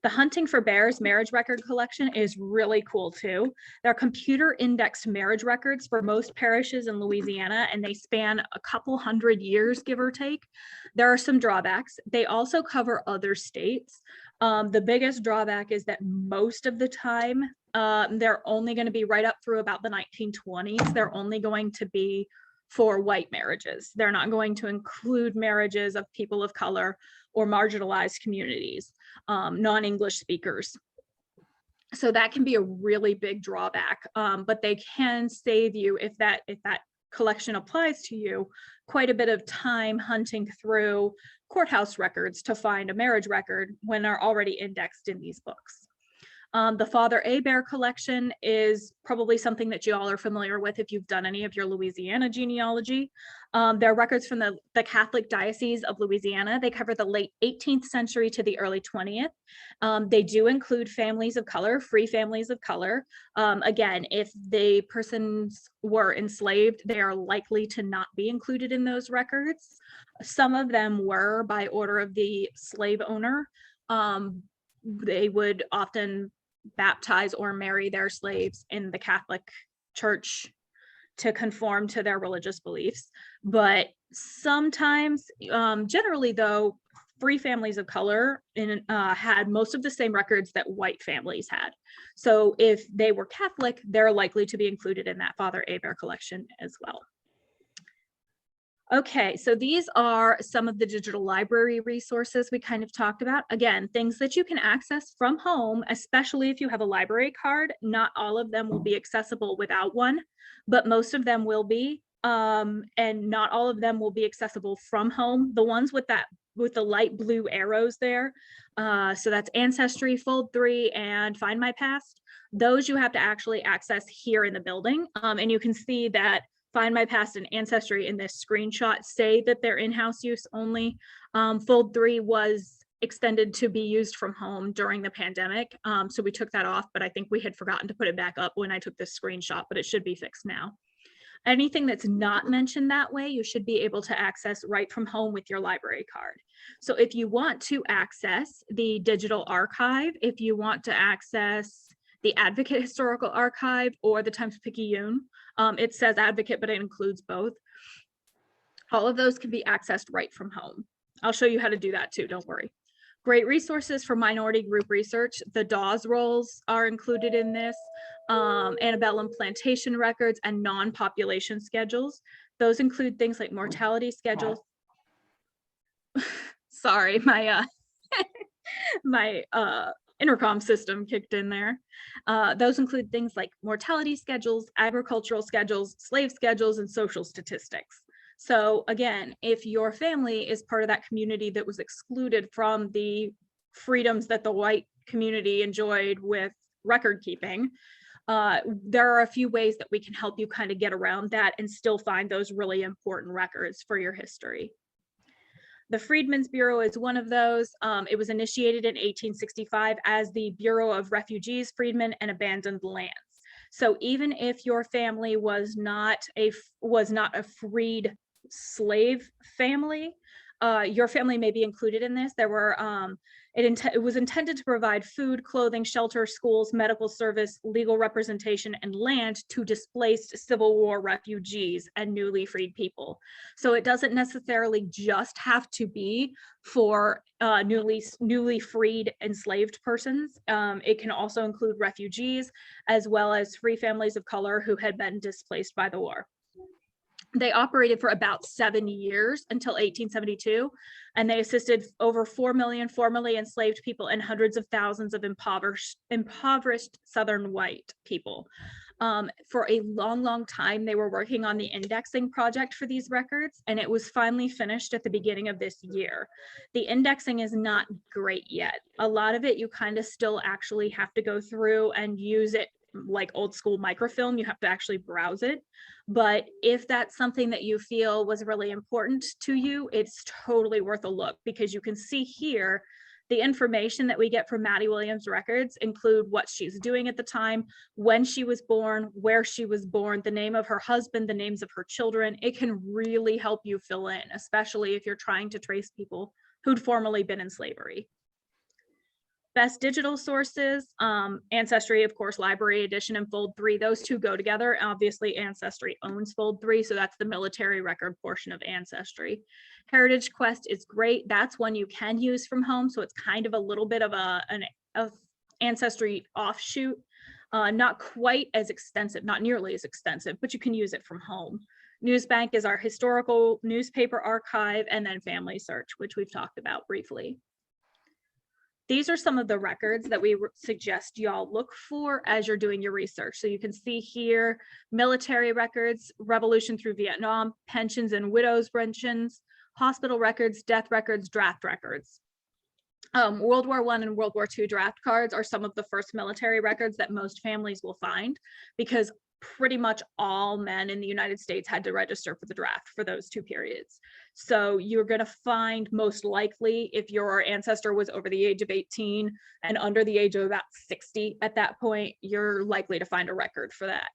The Hunting for Bears marriage record collection is really cool too. They're computer indexed marriage records for most parishes in Louisiana, and they span a couple hundred years, give or take. There are some drawbacks. They also cover other states. The biggest drawback is that most of the time, they're only going to be right up through about the 1920s. They're only going to be for white marriages. They're not going to include marriages of people of color or marginalized communities, non-English speakers. So that can be a really big drawback, but they can save you, if that collection applies to you, quite a bit of time hunting through courthouse records to find a marriage record when they're already indexed in these books. The Father Hebert collection is probably something that you all are familiar with if you've done any of your Louisiana genealogy. They're records from the Catholic Diocese of Louisiana. They cover the late 18th century to the early 20th. They do include families of color, free families of color. Again, if the persons were enslaved, they are likely to not be included in those records. Some of them were by order of the slave owner. They would often baptize or marry their slaves in the Catholic Church to conform to their religious beliefs. But sometimes, generally though, free families of color had most of the same records that white families had. So if they were Catholic, they're likely to be included in that Father Hebert collection as well. Okay, so these are some of the digital library resources we kind of talked about. Again, things that you can access from home, especially if you have a library card. Not all of them will be accessible without one, but most of them will be. And not all of them will be accessible from home. The ones with the light blue arrows there, so that's Ancestry, Fold3, and Find My Past. Those you have to actually access here in the building, and you can see that Find My Past and Ancestry in this screenshot say that they're in-house use only. Fold3 was extended to be used from home during the pandemic, so we took that off, but I think we had forgotten to put it back up when I took this screenshot, but it should be fixed now. Anything that's not mentioned that way, you should be able to access right from home with your library card. So if you want to access the digital archive, if you want to access the Advocate Historical Archive or the Times-Picayune, it says Advocate, but it includes both. All of those can be accessed right from home. I'll show you how to do that too, don't worry. Great resources for minority group research. The Dawes rolls are included in this, antebellum plantation records and non-population schedules. Those include things like mortality schedules. Sorry, my my intercom system kicked in there. Those include things like mortality schedules, agricultural schedules, slave schedules, and social statistics. So again, if your family is part of that community that was excluded from the freedoms that the white community enjoyed with record keeping, there are a few ways that we can help you kind of get around that and still find those really important records for your history. The Freedmen's Bureau is one of those. It was initiated in 1865 as the Bureau of Refugees, Freedmen, and Abandoned Lands. So even if your family was not a freed slave family, your family may be included in this. There were it was intended to provide food, clothing, shelter, schools, medical service, legal representation, and land to displaced Civil War refugees and newly freed people. So it doesn't necessarily just have to be for newly freed enslaved persons. It can also include refugees, as well as free families of color who had been displaced by the war. They operated for about 7 years until 1872, and they assisted over 4 million formerly enslaved people and hundreds of thousands of impoverished Southern white people. For a long time, they were working on the indexing project for these records, and it was finally finished at the beginning of this year. The indexing is not great yet. A lot of it you kind of still actually have to go through and use it like old school microfilm. You have to actually browse it. But if that's something that you feel was really important to you, it's totally worth a look, because you can see here the information that we get from Maddie Williams records include what she's doing at the time, when she was born, where she was born, the name of her husband, the names of her children. It can really help you fill in, especially if you're trying to trace people who'd formerly been in slavery. Best digital sources, Ancestry, of course, Library Edition and Fold 3, those two go together. Obviously, Ancestry owns Fold 3, so that's the military record portion of Ancestry. Heritage Quest is great. That's one you can use from home, so it's kind of a little bit of an Ancestry offshoot. Not quite as extensive, not nearly as extensive, but you can use it from home. Newsbank is our historical newspaper archive, and then Family Search, which we've talked about briefly. These are some of the records that we suggest y'all look for as you're doing your research. So you can see here, military records, Revolution through Vietnam, pensions and widows' pensions, hospital records, death records, draft records. World War I and World War II draft cards are some of the first military records that most families will find, because pretty much all men in the United States had to register for the draft for those two periods. So you're going to find, most likely, if your ancestor was over the age of 18 and under the age of about 60 at that point, you're likely to find a record for that.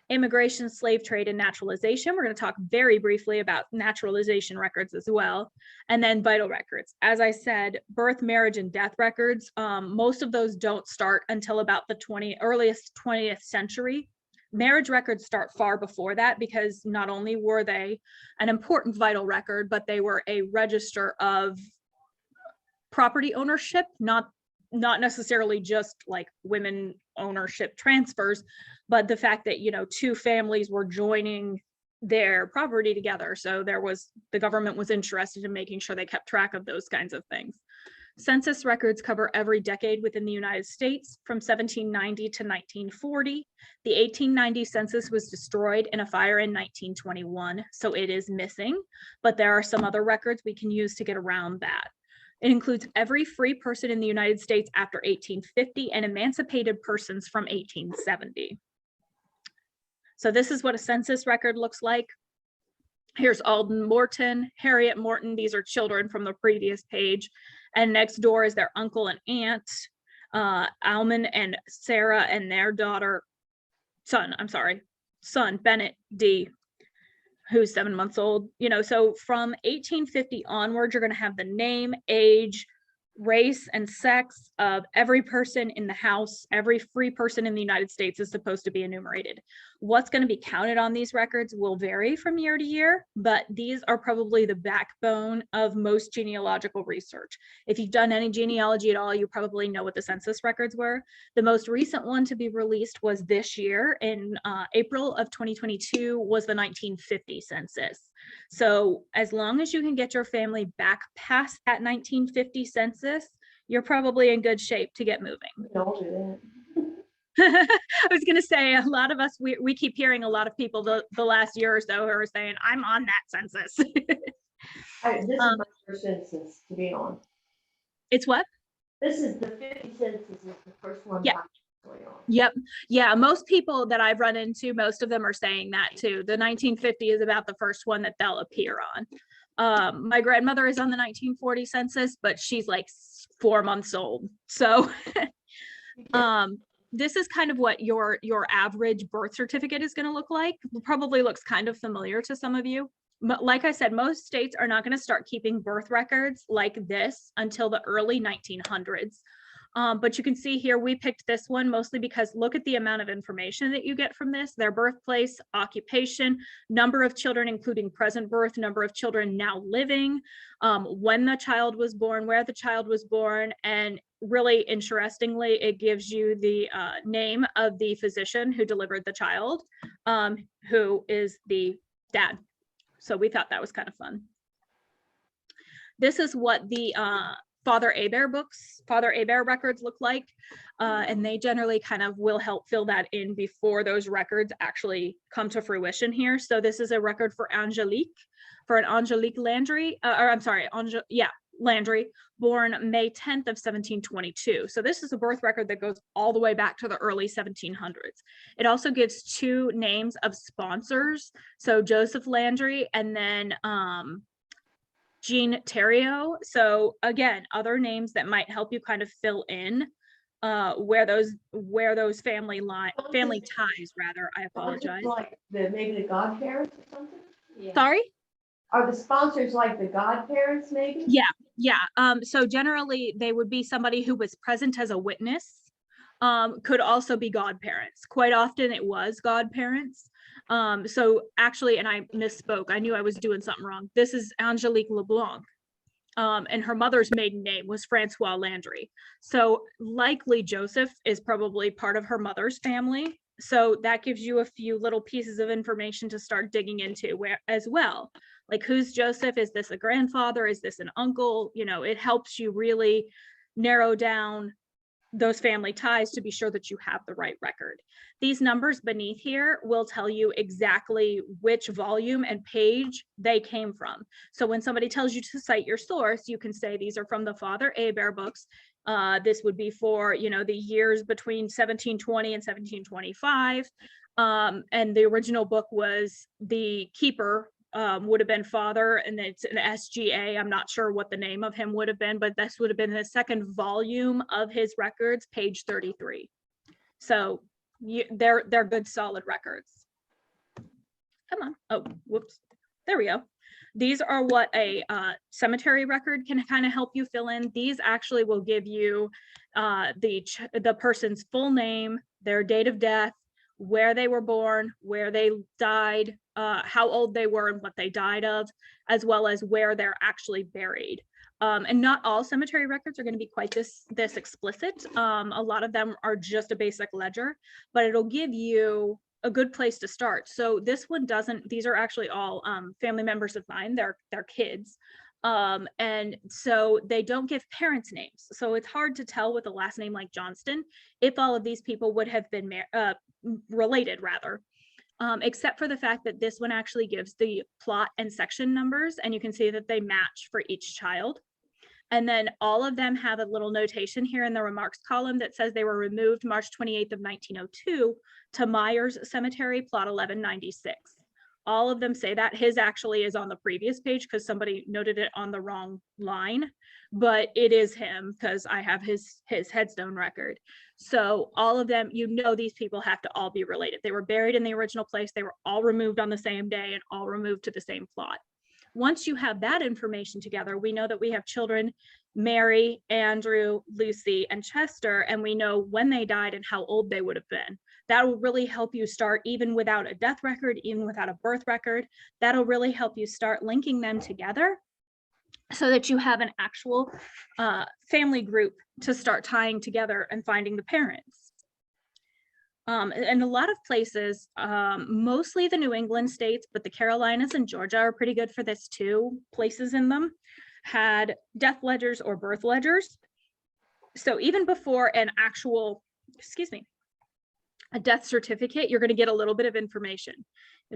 Immigration, slave trade, and naturalization. We're going to talk very briefly about naturalization records as well. And then vital records. As I said, birth, marriage, and death records, most of those don't start until about the earliest 20th century. Marriage records start far before that, because not only were they an important vital record, but they were a register of property ownership, not necessarily just like women ownership transfers, but the fact that, you know, two families were joining their property together. So the government was interested in making sure they kept track of those kinds of things. Census records cover every decade within the United States from 1790 to 1940. The 1890 census was destroyed in a fire in 1921, so it is missing, but there are some other records we can use to get around that. It includes every free person in the United States after 1850 and emancipated persons from 1870. So this is what a census record looks like. Here's Alden Morton, Harriet Morton. These are children from the previous page. And next door is their uncle and aunt, Alman and Sarah and their son, Bennett D., who's 7 months old. You know, so from 1850 onward, you're going to have the name, age, race, and sex of every person in the house. Every free person in the United States is supposed to be enumerated. What's going to be counted on these records will vary from year to year, but these are probably the backbone of most genealogical research. If you've done any genealogy at all, you probably know what the census records were. The most recent one to be released was this year in April of 2022 was the 1950 census. So as long as you can get your family back past that 1950 census, you're probably in good shape to get moving. Don't do that. I was going to say, a lot of us, we keep hearing a lot of people the last year or so who are saying, I'm on that census. This is my first census to be on. It's what? This is the 50 census, is the first one. Yeah. Yep. Yeah. Most people that I've run into, most of them are saying that too. The 1950 is about the first one that they'll appear on. My grandmother is on the 1940 census, but she's like 4 months old. So this is kind of what your average birth certificate is going to look like. Probably looks kind of familiar to some of you. But like I said, most states are not going to start keeping birth records like this until the early 1900s. But you can see here, we picked this one mostly because look at the amount of information that you get from this: their birthplace, occupation, number of children, including present birth, number of children now living, when the child was born, where the child was born, and really interestingly, it gives you the name of the physician who delivered the child, who is the dad. So we thought that was kind of fun. This is what the Father Hebert books, Father Hebert records look like. And they generally kind of will help fill that in before those records actually come to fruition here. So this is a record for Angelique, for an Angelique Landry, Landry, born May 10th of 1722. So this is a birth record that goes all the way back to the early 1700s. It also gives 2 names of sponsors. So Joseph Landry and then Jean Theriot. So again, other names that might help you kind of fill in where those family ties, rather. I apologize. Like maybe the godparents or something? Yeah. Sorry? Are the sponsors like the godparents maybe? Yeah. So generally they would be somebody who was present as a witness. Could also be godparents. Quite often it was godparents. So actually, and I misspoke, I knew I was doing something wrong. This is Angelique LeBlanc. And her mother's maiden name was Francois Landry. So likely Joseph is probably part of her mother's family. So that gives you a few little pieces of information to start digging into as well. Like, who's Joseph? Is this a grandfather? Is this an uncle? You know, it helps you really narrow down those family ties to be sure that you have the right record. These numbers beneath here will tell you exactly which volume and page they came from. So when somebody tells you to cite your source, you can say these are from the Father Hebert books. This would be for, you know, the years between 1720 and 1725. And the original book was the keeper would have been Father, and it's an SGA. I'm not sure what the name of him would have been, but this would have been the 2nd volume of his records, page 33. So they're good, solid records. Come on. Oh, whoops. There we go. These are what a cemetery record can kind of help you fill in. These actually will give you the person's full name, their date of death, where they were born, where they died, how old they were and what they died of, as well as where they're actually buried. And not all cemetery records are going to be quite this explicit. A lot of them are just a basic ledger, but it'll give you a good place to start. So this one doesn't, these are actually all family members of mine, they're kids. And so they don't give parents' names. So it's hard to tell with a last name like Johnston if all of these people would have been related, rather. Except for the fact that this one actually gives the plot and section numbers, and you can see that they match for each child. And then all of them have a little notation here in the remarks column that says they were removed March 28th of 1902 to Myers Cemetery, plot 1196. All of them say that. His actually is on the previous page because somebody noted it on the wrong line, but it is him because I have his headstone record. So all of them, you know, these people have to all be related. They were buried in the original place. They were all removed on the same day and all removed to the same plot. Once you have that information together, we know that we have children, Mary, Andrew, Lucy, and Chester, and we know when they died and how old they would have been. That will really help you start, even without a death record, even without a birth record, that'll really help you start linking them together so that you have an actual family group to start tying together and finding the parents. And a lot of places, mostly the New England states, but the Carolinas and Georgia are pretty good for this too. Places in them had death ledgers or birth ledgers. So even before an actual, a death certificate, you're going to get a little bit of information.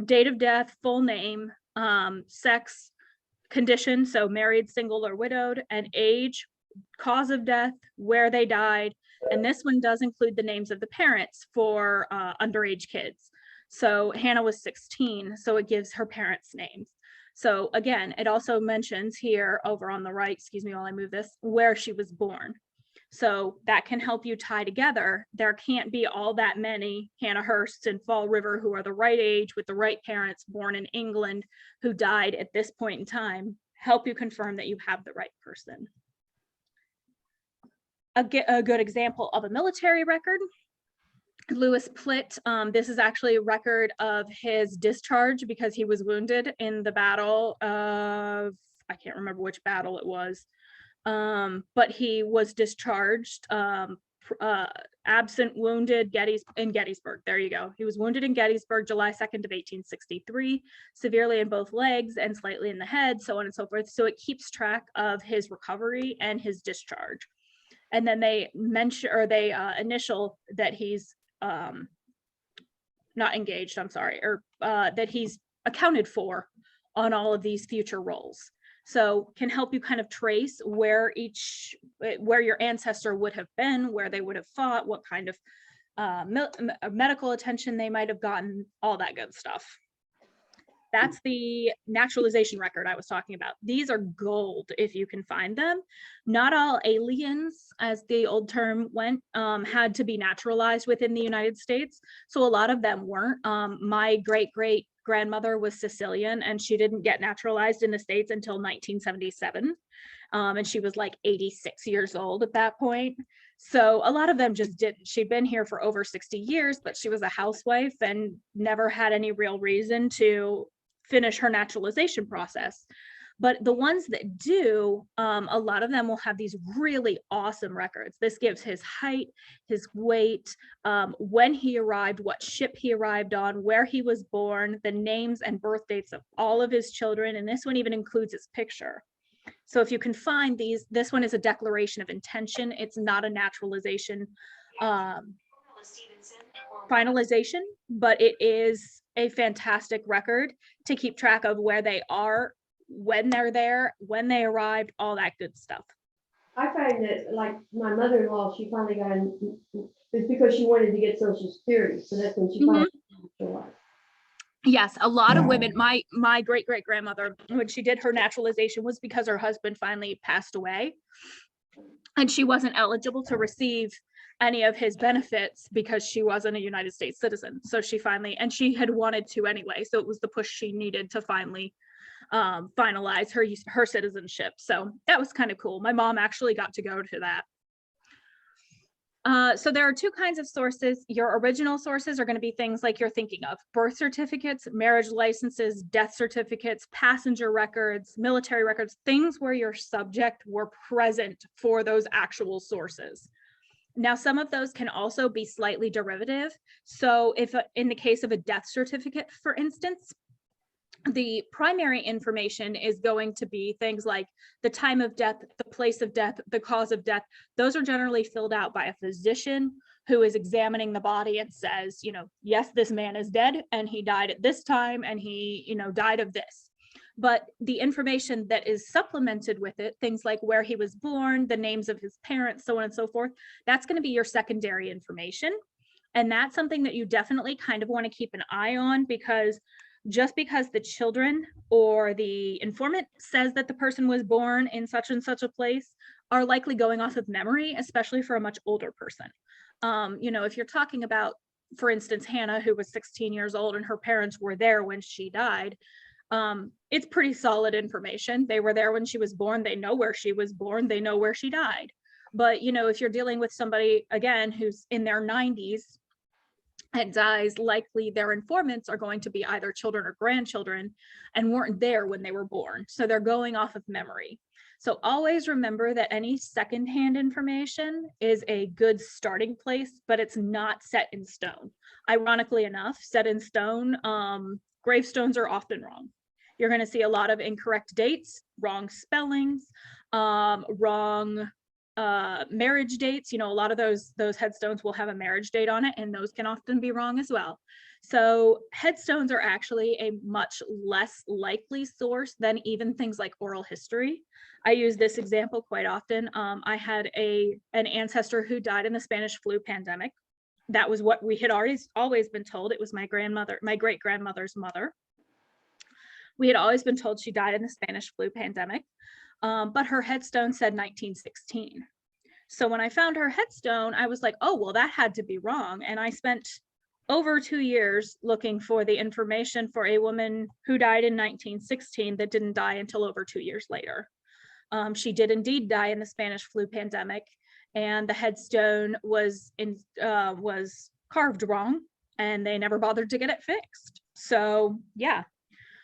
Date of death, full name, sex, condition, so married, single, or widowed, and age, cause of death, where they died. And this one does include the names of the parents for underage kids. So Hannah was 16, so it gives her parents' names. So again, it also mentions here over on the right, excuse me while I move this, where she was born. So that can help you tie together. There can't be all that many Hannah Hursts and Fall River who are the right age with the right parents born in England who died at this point in time. Help you confirm that you have the right person. A good example of a military record, Lewis Plitt, this is actually a record of his discharge because he was wounded in the battle of, I can't remember which battle it was, but he was discharged, absent, wounded, in Gettysburg. There you go. He was wounded in Gettysburg, July 2nd of 1863, severely in both legs and slightly in the head, so on and so forth. So it keeps track of his recovery and his discharge. And then they mention, or they initial that he's not engaged, I'm sorry, or that he's accounted for on all of these future roles. So can help you kind of trace where your ancestor would have been, where they would have fought, what kind of medical attention they might have gotten, all that good stuff. That's the naturalization record I was talking about. These are gold if you can find them. Not all aliens, as the old term went, had to be naturalized within the United States. So a lot of them weren't. My great-great-grandmother was Sicilian, and she didn't get naturalized in the States until 1977. And she was like 86 years old at that point. So a lot of them just didn't. She'd been here for over 60 years, but she was a housewife and never had any real reason to finish her naturalization process. But the ones that do, a lot of them will have these really awesome records. This gives his height, his weight, when he arrived, what ship he arrived on, where he was born, the names and birth dates of all of his children. And this one even includes his picture. So if you can find these, this one is a declaration of intention. It's not a naturalization finalization, but it is a fantastic record to keep track of where they are, when they're there, when they arrived, all that good stuff. I find that, like, my mother-in-law, she finally got it's because she wanted to get Social Security, so that's when she finally naturalized. Yes, a lot of women, my great-great-grandmother, when she did her naturalization, was because her husband finally passed away and she wasn't eligible to receive any of his benefits because she wasn't a United States citizen. So she finally, and she had wanted to anyway, so it was the push she needed to finally finalize her citizenship. So that was kind of cool. My mom actually got to go to that. So there are two kinds of sources. Your original sources are going to be things like you're thinking of: birth certificates, marriage licenses, death certificates, passenger records, military records, things where your subject were present for those actual sources. Now, some of those can also be slightly derivative. So if in the case of a death certificate, for instance, the primary information is going to be things like the time of death, the place of death, the cause of death. Those are generally filled out by a physician who is examining the body and says, you know, yes, this man is dead and he died at this time and he, you know, died of this. But the information that is supplemented with it, things like where he was born, the names of his parents, so on and so forth, that's going to be your secondary information. And that's something that you definitely kind of want to keep an eye on, because just because the children or the informant says that the person was born in such and such a place are likely going off of memory, especially for a much older person. You know, if you're talking about, for instance, Hannah, who was 16 years old and her parents were there when she died, it's pretty solid information. They were there when she was born. They know where she was born. They know where she died. But, you know, if you're dealing with somebody, again, who's in their 90s and dies, likely their informants are going to be either children or grandchildren and weren't there when they were born. So they're going off of memory. So always remember that any secondhand information is a good starting place, but it's not set in stone. Ironically enough, set in stone, gravestones are often wrong. You're going to see a lot of incorrect dates, wrong spellings, wrong marriage dates. You know, a lot of those headstones will have a marriage date on it, and those can often be wrong as well. So headstones are actually a much less likely source than even things like oral history. I use this example quite often. I had an ancestor who died in the Spanish flu pandemic. That was what we had always been told. It was my great grandmother's mother. We had always been told she died in the Spanish flu pandemic, but her headstone said 1916. So when I found her headstone, I was like, oh, well, that had to be wrong. And I spent over 2 years looking for the information for a woman who died in 1916 that didn't die until over 2 years later. She did indeed die in the Spanish flu pandemic, and the headstone was carved wrong, and they never bothered to get it fixed. So yeah,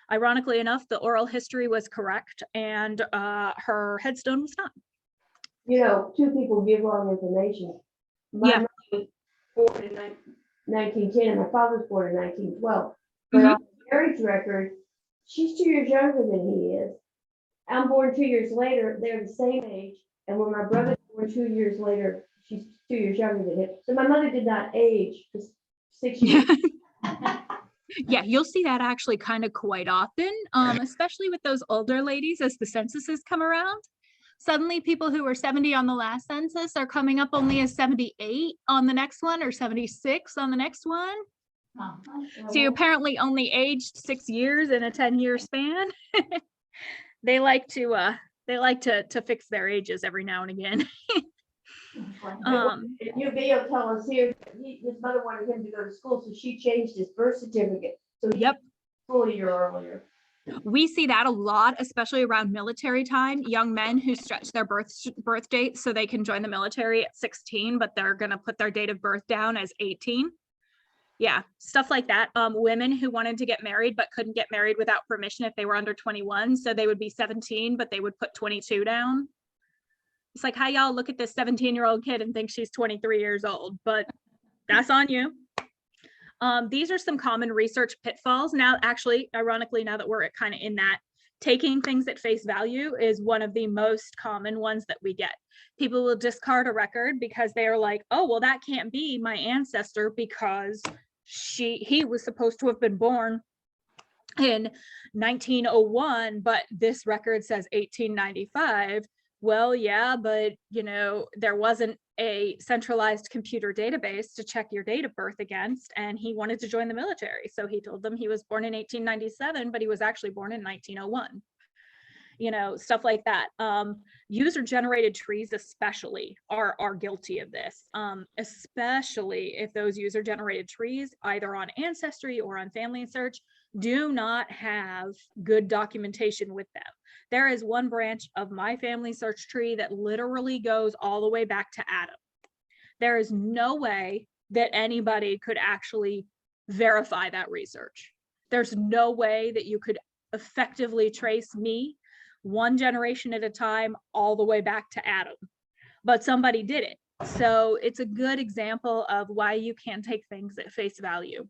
ironically enough, the oral history was correct, and her headstone was not. You know, two people give wrong information. My Yeah. mother was born in 1910 and my father was born in 1912. But Mhm. on the marriage record, she's 2 years younger than he is. I'm born 2 years later, they're the same age. And when my brother's born 2 years later, she's 2 years younger than him. So my mother did not age for 6 years. Yeah, you'll see that actually kind of quite often, especially with those older ladies as the censuses come around. Suddenly people who were 70 on the last census are coming up only as 78 on the next one or 76 on the next one. So you apparently only aged 6 years in a 10-year span. They like to fix their ages every now and again. UV will tell us here, his mother wanted him to go to school, so she changed his birth certificate. So he Yep. school a year earlier. We see that a lot, especially around military time. Young men who stretch their birth date so they can join the military at 16, but they're going to put their date of birth down as 18. Yeah, stuff like that. Women who wanted to get married but couldn't get married without permission if they were under 21, so they would be 17, but they would put 22 down. It's like, how y'all look at this 17-year-old kid and think she's 23 years old, but that's on you. These are some common research pitfalls. Now, actually, ironically, now that we're kind of in that, taking things at face value is one of the most common ones that we get. People will discard a record because they are like, oh, well, that can't be my ancestor because he was supposed to have been born in 1901, but this record says 1895. Well, yeah, but you know, there wasn't a centralized computer database to check your date of birth against, and he wanted to join the military. So he told them he was born in 1897, but he was actually born in 1901. You know, stuff like that. User generated trees especially are guilty of this, especially if those user generated trees, either on Ancestry or on Family Search, do not have good documentation with them. There is one branch of my Family Search tree that literally goes all the way back to Adam. There is no way that anybody could actually verify that research. There's no way that you could effectively trace me one generation at a time all the way back to Adam, but somebody did it. So it's a good example of why you can take things at face value.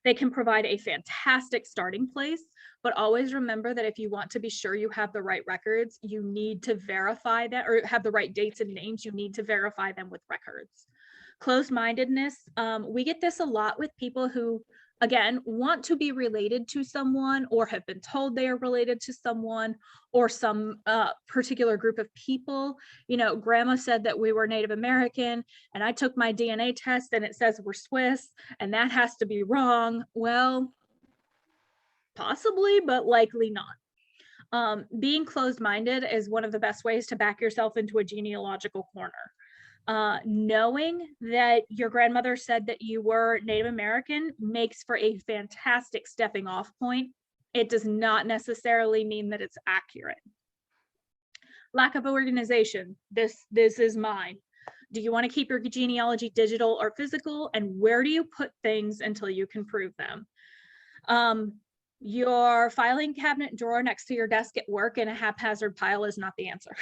They can provide a fantastic starting place, but always remember that if you want to be sure you have the right records, you need to verify that, or have the right dates and names, you need to verify them with records. Closed-mindedness, we get this a lot with people who, again, want to be related to someone or have been told they are related to someone or some particular group of people. You know, grandma said that we were Native American and I took my DNA test and it says we're Swiss and that has to be wrong. Well, possibly, but likely not. Being closed-minded is one of the best ways to back yourself into a genealogical corner. Knowing that your grandmother said that you were Native American makes for a fantastic stepping off point. It does not necessarily mean that it's accurate. Lack of organization. This is mine. Do you want to keep your genealogy digital or physical? And where do you put things until you can prove them? Your filing cabinet drawer next to your desk at work in a haphazard pile is not the answer.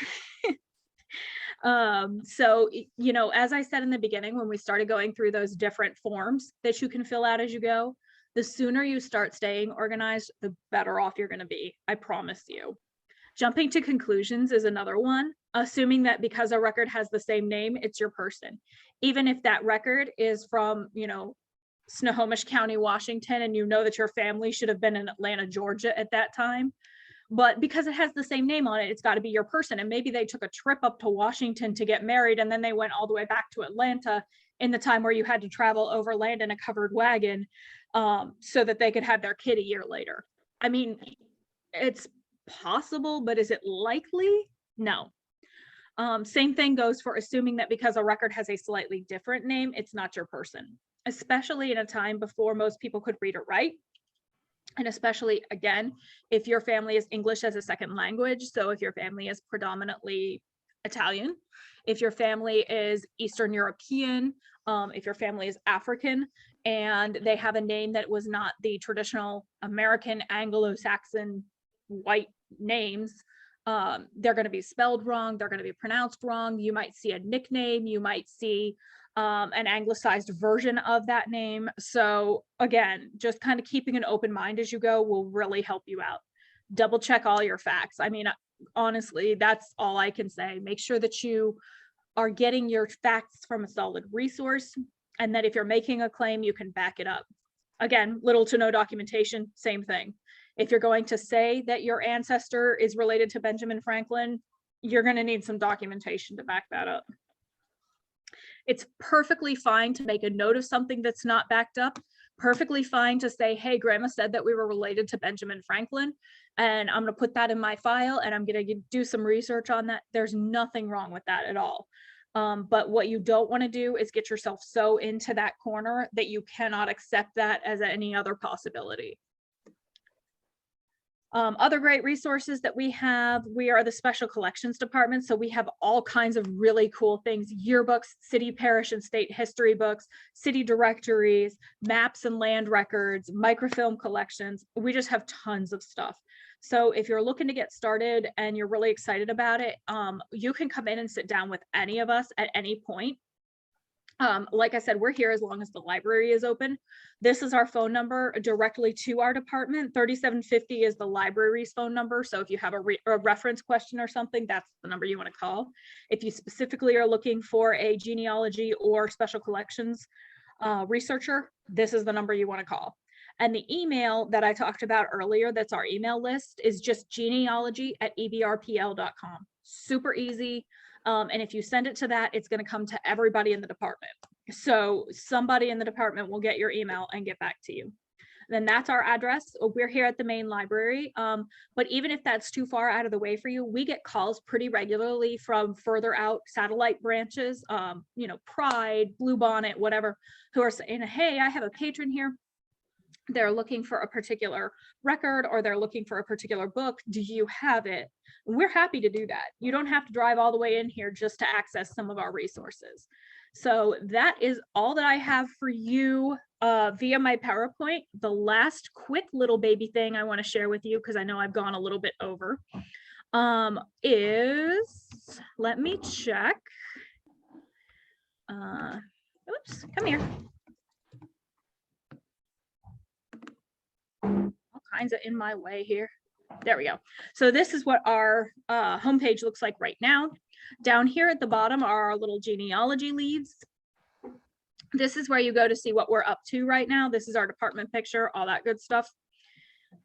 So, you know, as I said in the beginning, when we started going through those different forms that you can fill out as you go, the sooner you start staying organized, the better off you're going to be. I promise you. Jumping to conclusions is another one, assuming that because a record has the same name, it's your person. Even if that record is from, you know, Snohomish County, Washington, and you know that your family should have been in Atlanta, Georgia at that time. But because it has the same name on it, it's got to be your person. And maybe they took a trip up to Washington to get married, and then they went all the way back to Atlanta in the time where you had to travel overland in a covered wagon so that they could have their kid a year later. I mean, it's possible, but is it likely? No. Same thing goes for assuming that because a record has a slightly different name, it's not your person, especially in a time before most people could read or write. And especially, again, if your family is English as a second language. So if your family is predominantly Italian, if your family is Eastern European, if your family is African, and they have a name that was not the traditional American, Anglo-Saxon white names, they're going to be spelled wrong, they're going to be pronounced wrong. You might see a nickname, you might see an anglicized version of that name. So again, just kind of keeping an open mind as you go will really help you out. Double check all your facts. I mean, honestly, that's all I can say. Make sure that you are getting your facts from a solid resource, and that if you're making a claim, you can back it up. Again, little to no documentation, same thing. If you're going to say that your ancestor is related to Benjamin Franklin, you're going to need some documentation to back that up. It's perfectly fine to make a note of something that's not backed up. Perfectly fine to say, hey, grandma said that we were related to Benjamin Franklin, and I'm going to put that in my file and I'm going to do some research on that. There's nothing wrong with that at all. But what you don't want to do is get yourself so into that corner that you cannot accept that as any other possibility. Other great resources that we have, we are the special collections department. So we have all kinds of really cool things: yearbooks, city, parish, and state history books, city directories, maps and land records, microfilm collections. We just have tons of stuff. So if you're looking to get started and you're really excited about it, you can come in and sit down with any of us at any point. Like I said, we're here as long as the library is open. This is our phone number directly to our department. 3750 is the library's phone number. So if you have a reference question or something, that's the number you want to call. If you specifically are looking for a genealogy or special collections researcher, this is the number you want to call. And the email that I talked about earlier, that's our email list, is just genealogy@ebrpl.com. Super easy. And if you send it to that, it's going to come to everybody in the department. So somebody in the department will get your email and get back to you. Then that's our address. We're here at the main library. But even if that's too far out of the way for you, we get calls pretty regularly from further out satellite branches, you know, Pride, Bluebonnet, whatever, who are saying, hey, I have a patron here. They're looking for a particular record, or they're looking for a particular book. Do you have it? We're happy to do that. You don't have to drive all the way in here just to access some of our resources. So that is all that I have for you via my PowerPoint. The last quick little baby thing I want to share with you, because I know I've gone a little bit over, is, let me check. Oops, come here. All kinds of in my way here. There we go. So this is what our homepage looks like right now. Down here at the bottom are our little genealogy leaves. This is where you go to see what we're up to right now. This is our department picture, all that good stuff.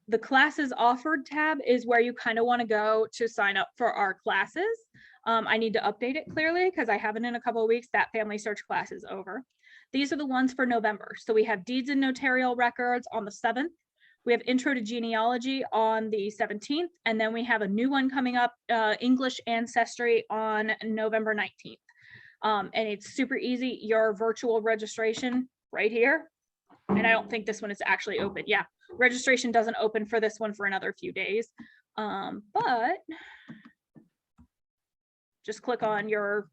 The classes offered tab is where you kind of want to go to sign up for our classes. I need to update it clearly because I haven't in a couple of weeks. That family search class is over. These are the ones for November. So we have deeds and notarial records on the 7th. We have intro to genealogy on the 17th, and then we have a new one coming up, English ancestry, on November 19th. And it's super easy. Your virtual registration right here. And I don't think this one is actually open. Yeah, registration doesn't open for this one for another few days. But just click on your,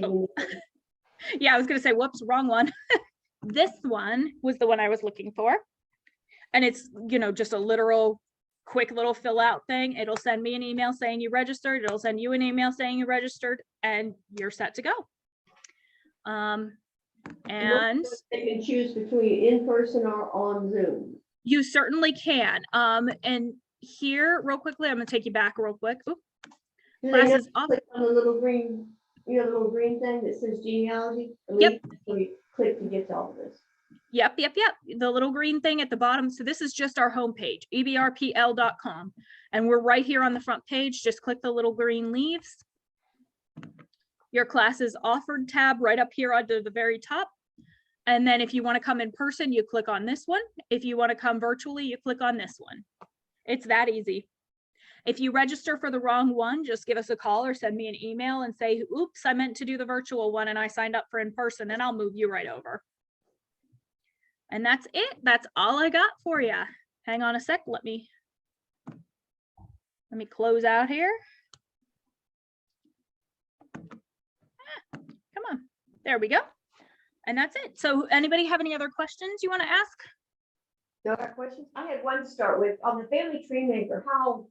oh. Yeah, I was gonna say, whoops, wrong one. This one was the one I was looking for. And it's, you know, just a literal quick little fill out thing. It'll send me an email saying you registered. It'll send you an email saying you registered, and you're set to go. And they can choose between in person or on Zoom. You certainly can. And here, real quickly, I'm gonna take you back real quick. Ooh. Classes off. Click on the little green, you know, the little green thing that says genealogy. Yep. So you click to get to all of this. Yep. The little green thing at the bottom. So this is just our homepage, ebrpl.com. And we're right here on the front page. Just click the little green leaves. Your classes offered tab right up here under the very top. And then if you want to come in person, you click on this one. If you want to come virtually, you click on this one. It's that easy. If you register for the wrong one, just give us a call or send me an email and say, oops, I meant to do the virtual one and I signed up for in person, and I'll move you right over. And that's it. That's all I got for you. Hang on a sec. Let me close out here. Come on. There we go. And that's it. So anybody have any other questions you want to ask? No other questions? I had one to start with. On the family tree maker, how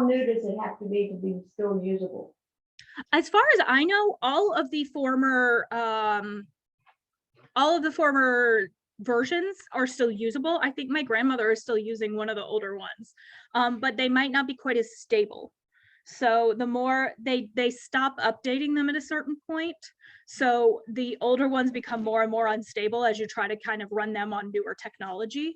new does it have to be still usable? As far as I know, all of the former versions are still usable. I think my grandmother is still using one of the older ones, but they might not be quite as stable. So the more they stop updating them at a certain point. So the older ones become more and more unstable as you try to kind of run them on newer technology.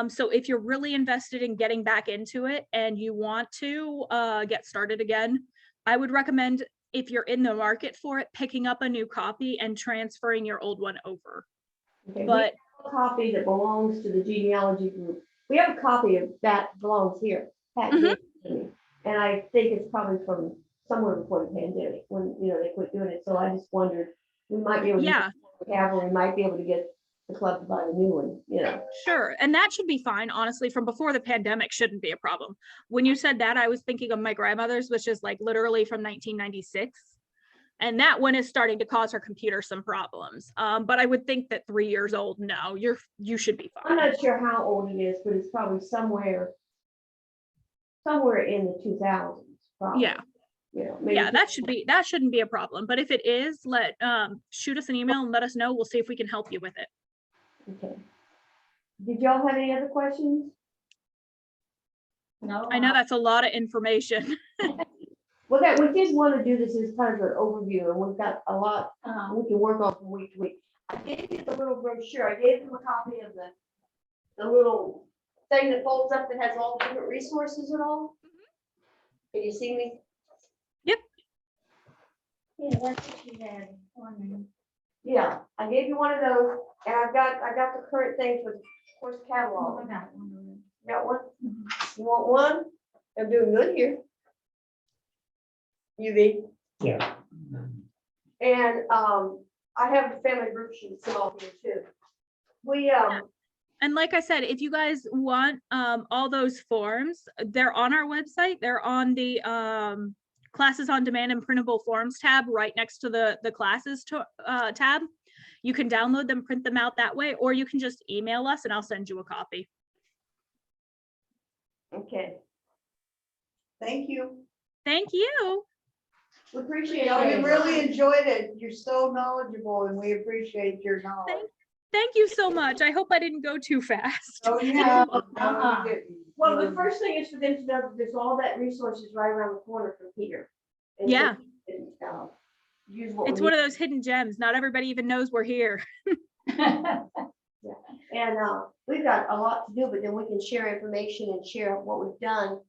So if you're really invested in getting back into it and you want to get started again, I would recommend, if you're in the market for it, picking up a new copy and transferring your old one over. Okay, But we have a copy that belongs to the genealogy group. We have a copy of that belongs here. Pat gave it to me. And I think it's probably from somewhere before the pandemic when they quit doing it. So I just wondered, we might be able to we might be able to get the club to buy the new one. Sure. And that should be fine. Honestly, from before the pandemic shouldn't be a problem. When you said that, I was thinking of my grandmother's, which is like literally from 1996. And that one is starting to cause her computer some problems. But I would think that 3 years old, no, you should be fine. I'm not sure how old it is, but it's probably somewhere in the 2000s. Probably. Yeah. Maybe that shouldn't be a problem. But if it is, shoot us an email and let us know. We'll see if we can help you with it. Okay. Did y'all have any other questions? No. I know that's a lot of information. Well, we just want to do this as kind of an overview, and we've got a lot we can work on from week to week. I gave you the little brochure. I gave them a copy of the little thing that folds up that has all the different resources and all. Can you see me? Yep. Yeah, that's what you had on me. Yeah, I gave you one of those, and I got the current things with course catalog. I got one. Got one? You want one? I'm doing good here. UV. Yeah. And I have the family group sheets all here too. We And like I said, if you guys want all those forms, they're on our website. They're on the classes on demand and printable forms tab right next to the classes tab. You can download them, print them out that way, or you can just email us and I'll send you a copy. okay. Thank you. Thank you. We appreciate No, it. we really enjoyed it. You're so knowledgeable and we appreciate your knowledge. Thank you so much. I hope I didn't go too fast. Oh, yeah. Uh-uh. Well, the first thing is for them to know that there's all that resources right around the corner from here. And Yeah. Use what It's one of those hidden gems. Not everybody even knows we're here. And we've got a lot to do, but then we can share information and share what we've done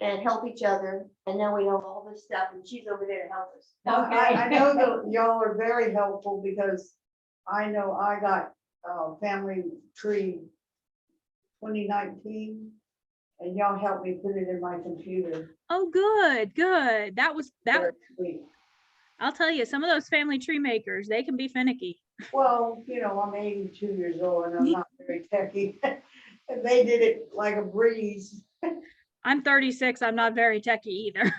and help each other. And then we know all this stuff, and she's over there to help us. I know that y'all are very helpful because I know I got family tree 2019 and y'all helped me put it in my computer. Oh, good. That was. Sweet. I'll tell you, some of those family tree makers, they can be finicky. Well, I'm 82 years old and I'm not very techy. And they did it like a breeze. I'm 36. I'm not very techy either.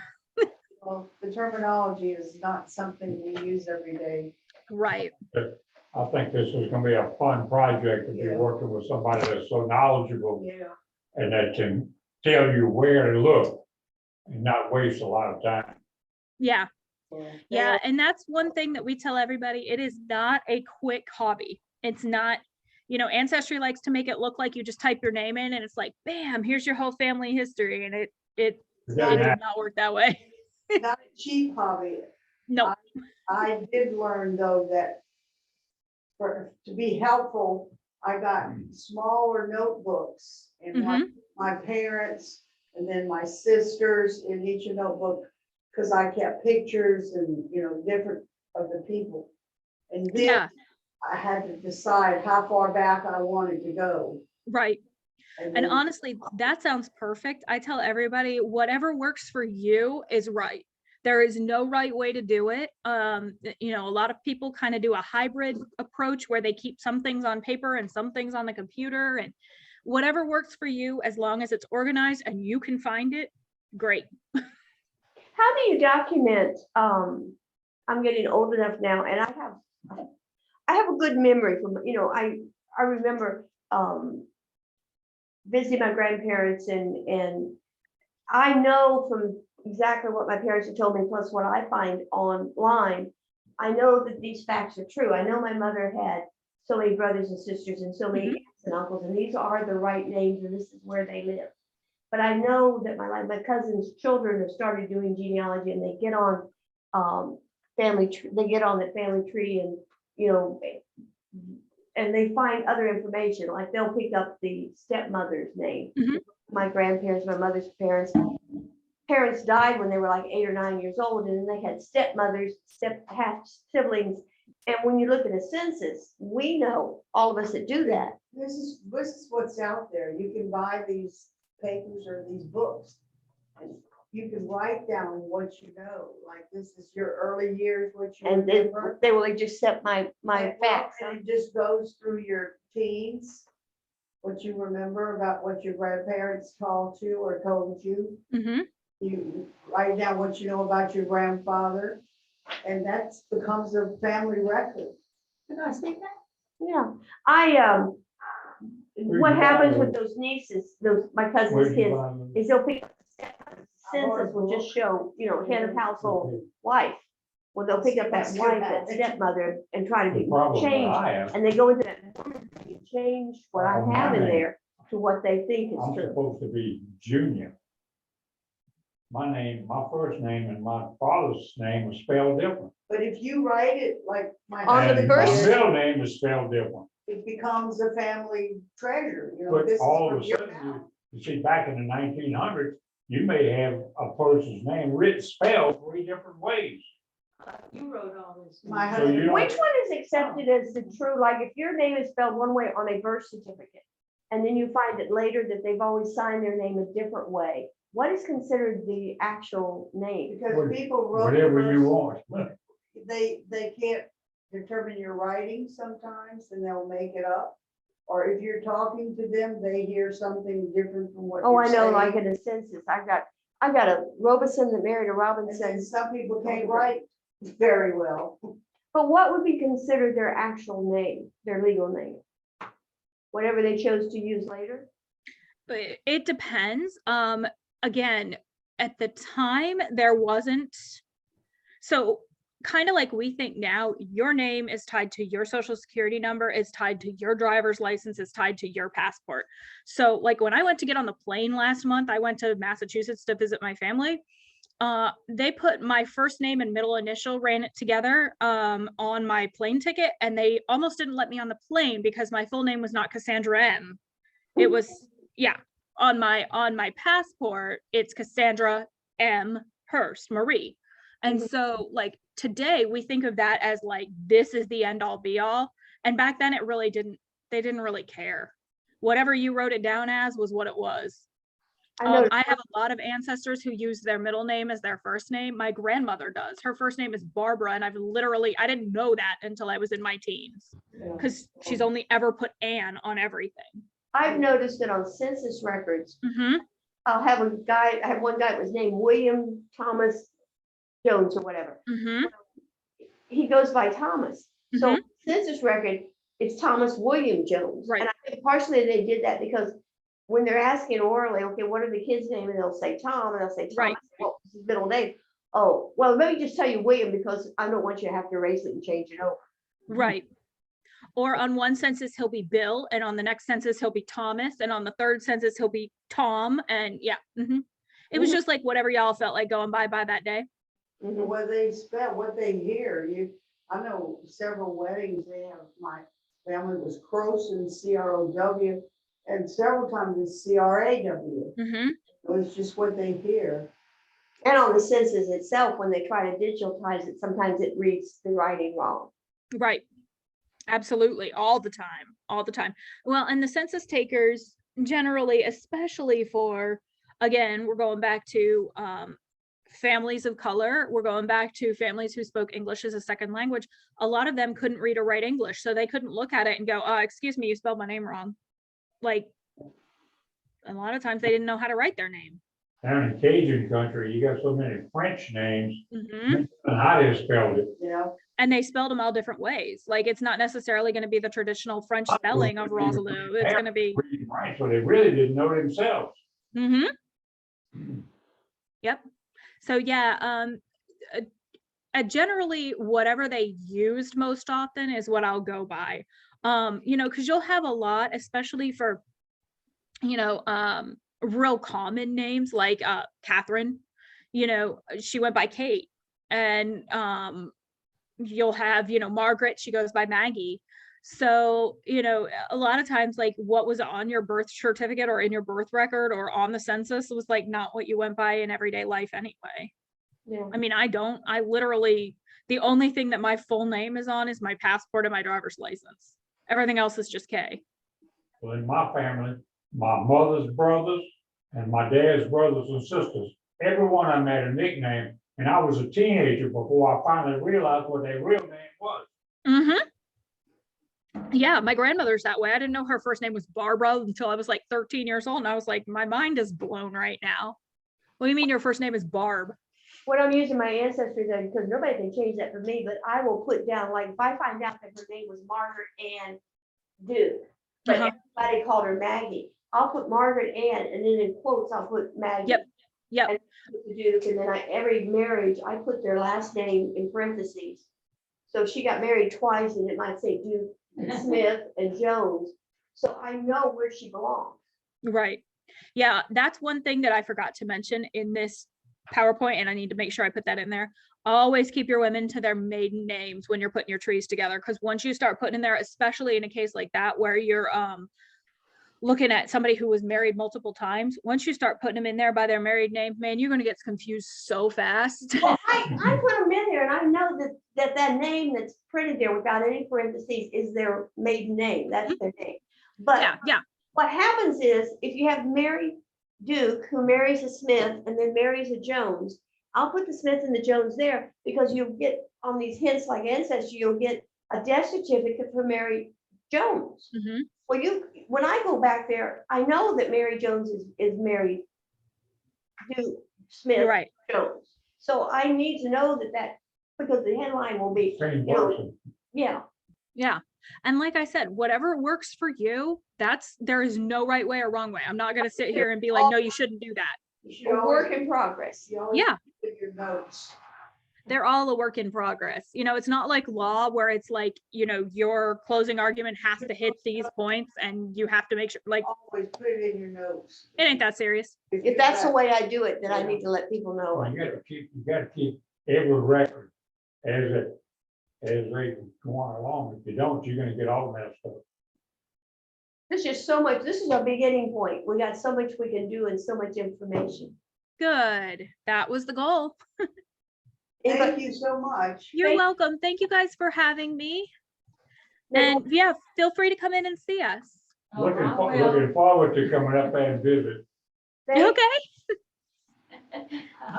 Well, the terminology is not something we use every day. Right. I think this is gonna be a fun project if you're working with somebody that's so knowledgeable Yeah. and that can tell you where to look and not waste a lot of time. Yeah. Yeah. And that's one thing that we tell everybody. It is not a quick hobby. It's not, Ancestry likes to make it look like you just type your name in and it's like, bam, here's your whole family history. And it did not work that way. Not a cheap hobby. No. I did learn though that to be helpful, I got smaller notebooks and my parents and then my sisters in each notebook, because I kept pictures and different of the people. And then I had to decide how far back I wanted to go. Right. And then- honestly, that sounds perfect. I tell everybody, whatever works for you is right. There is no right way to do it. You know, a lot of people kind of do a hybrid approach where they keep some things on paper and some things on the computer, and whatever works for you, as long as it's organized and you can find it, great. How do you document, I'm getting old enough now and I have a good memory from, you know, I remember, visiting my grandparents and I know from exactly what my parents have told me, plus what I find online, I know that these facts are true. I know my mother had so many brothers and sisters and so many aunts and uncles, and these are the right names and this is where they live. But I know that my cousin's children have started doing genealogy and they get on they get on the family tree and, you know, and they find other information, like they'll pick up the stepmother's name. Mhm. My grandparents, my mother's parents died when they were like 8 or 9 years old, and then they had stepmothers, half siblings. And when you look at a census, we know, all of us that do that. This is what's out there. You can buy these papers or these books. And you can write down what you know, like this is your early years, what you And then remember. they will just accept my And, well, facts. and it just goes through your teens, what you remember about what your grandparents told you or told you. Mhm. You write down what you know about your grandfather, and that becomes a family record. Can I see that? Yeah, what you happens buy with those? those nieces, my cousin's Where'd you kids, buy them? is they'll pick up the census will just show, you know, head of household, wife. Well, they'll pick up that That's wife, good. that stepmother, and try to The problem that change, I have, and they go into that and change what I On my have in name. there to what they think is I'm true. supposed to be Junior. My name, my first name and my father's name was spelled different. But if you write it like On the And birth my cert- middle name is spelled different. it becomes a family treasure, you know, But this is all of from a your sudden, mouth. you see, back in the 1900s, you may have a person's name written, spelled 3 different ways. You wrote all this. My So you husband. don't- Which one is accepted as the true, like if your name is spelled one way on a birth certificate, and then you find it later that they've always signed their name a different way, what is considered the actual name? Because people wrote. Whatever you first, want. They can't determine your writing sometimes, and they'll make it up. Or if you're talking to them, they hear something different from what Oh, you're I know, saying. like in a census, I got a Robeson that married a And Robinson. then some people can't write very well. But what would be considered their actual name, their legal name? Whatever they chose to use later? But it depends. Again, at the time there wasn't, so kind of like we think now, your name is tied to your social security number, is tied to your driver's license, is tied to your passport. So like when I went to get on the plane last month, I went to Massachusetts to visit my family. They put my first name and middle initial, ran it together on my plane ticket, and they almost didn't let me on the plane because my full name was not Cassandra M. It was, yeah, on my passport, it's Cassandra M. Hurst Marie. And so like today we think of that as like, this is the end all be all. And back then they didn't really care. Whatever you wrote it down as was what it was. I know, I have a lot of ancestors who use their middle name as their first name. My grandmother does. Her first name is Barbara, and I didn't know that until I was in my teens, because she's only ever put Anne on everything. I've noticed that on census records, Mm-hmm. I have one guy that was named William Thomas Jones or whatever. Mm-hmm. He goes by Thomas. So census record, it's Thomas William Jones. Right. And I think partially they did that because when they're asking orally, okay, what are the kids' name? And they'll say Tom, and they'll say Thomas. Right. What was his middle name? Oh, well, let me just tell you William because I don't want you to have to erase it and change it over. Right. Or on one census he'll be Bill, and on the next census he'll be Thomas, and on the third census he'll be Tom, and yeah. It was just like whatever y'all felt like going by that day. Mhm. What they spell, what they hear, I know several weddings, my family was Croson, CROW, and several times it's CRAW. Mm-hmm. It's just what they hear. And on the census itself, when they try to digitize it, sometimes it reads the writing wrong. Right. Absolutely, all the time, all the time. Well, and the census takers generally, especially for, again, we're going back to families of color, we're going back to families who spoke English as a second language. A lot of them couldn't read or write English, so they couldn't look at it and go, excuse me, you spelled my name wrong. Like, a lot of times they didn't know how to write their name. Down in Cajun country, you got so many French names, Mhm. and I just spelled it. You know, And they spelled them all different ways. Like, it's not necessarily going to be the traditional French spelling of Rosalou. It's going to be. Reading right, so they really didn't know themselves. Yep. So yeah, generally whatever they used most often is what I'll go by. Because you'll have a lot, especially for, real common names like Catherine. She went by Kate, and you'll have, Margaret, she goes by Maggie. So, a lot of times, like, what was on your birth certificate or in your birth record or on the census was like not what you went by in everyday life anyway. Yeah. I mean, I literally, the only thing that my full name is on is my passport and my driver's license. Everything else is just K. Well, in my family, my mother's brothers and my dad's brothers and sisters, every one of them had a nickname, and I was a teenager before I finally realized what their real name was. Yeah, my grandmother's that way. I didn't know her first name was Barbara until I was like 13 years old, and I was like, my mind is blown right now. What do you mean your first name is Barb? When I'm using my ancestry then, because nobody can change that for me, but I will put down, like, if I find out that her name was Margaret Ann Duke, but everybody called her Maggie, I'll put Margaret Ann, and then in quotes, I'll put Maggie. Yep. And put the Duke, and then every marriage, I put their last name in parentheses. So if she got married twice, and it might say Duke, Smith, and Jones, so I know where she belongs. Right. Yeah, that's one thing that I forgot to mention in this PowerPoint, and I need to make sure I put that in there. Always keep your women to their maiden names when you're putting your trees together, because once you start putting in there, especially in a case like that where you're looking at somebody who was married multiple times, once you start putting them in there by their married name, man, you're going to get confused so fast. Well, I put them in there, and I know that name that's printed there without any parentheses is their maiden name. That's their name. But Yeah. what happens is, if you have Mary Duke who marries a Smith and then marries a Jones, I'll put the Smith and the Jones there, because you'll get on these hints like ancestry, you'll get a death certificate for Mary Jones. Well, when I go back there, I know that Mary Jones is married Duke Smith Right. Jones. So I need to know that because the headline will be, Same person. yeah. Yeah. And like I said, whatever works for you, there is no right way or wrong way. I'm not going to sit here and be like, no, you shouldn't do that. you should A always, work in progress. you always Yeah. put your notes. They're all a work in progress. It's not like law where it's like, your closing argument has to hit these points and you have to make sure, like, Always put it in your notes. it ain't that serious. If that's the way I do it, then I need to let people know. Well, you gotta keep every record as they go along. If you don't, you're gonna get all messed up. There's just so much. This is our beginning point. We got so much we can do and so much information. Good. That was the goal. Thank you so much. You're welcome. Thank you guys for having me. And yeah, feel free to come in and see us. Looking forward to coming up and visit. Okay.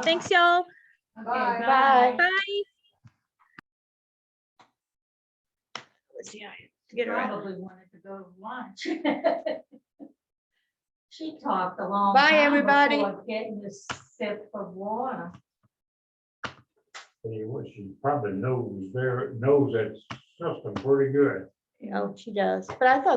Thanks, y'all. Bye. Bye. Bye. Let's see, get her out. Probably wanted to go to lunch. She talked a long Bye, time everybody. before getting this sip of water. Tell you what, she probably knows that system pretty good. Oh, she does. But I thought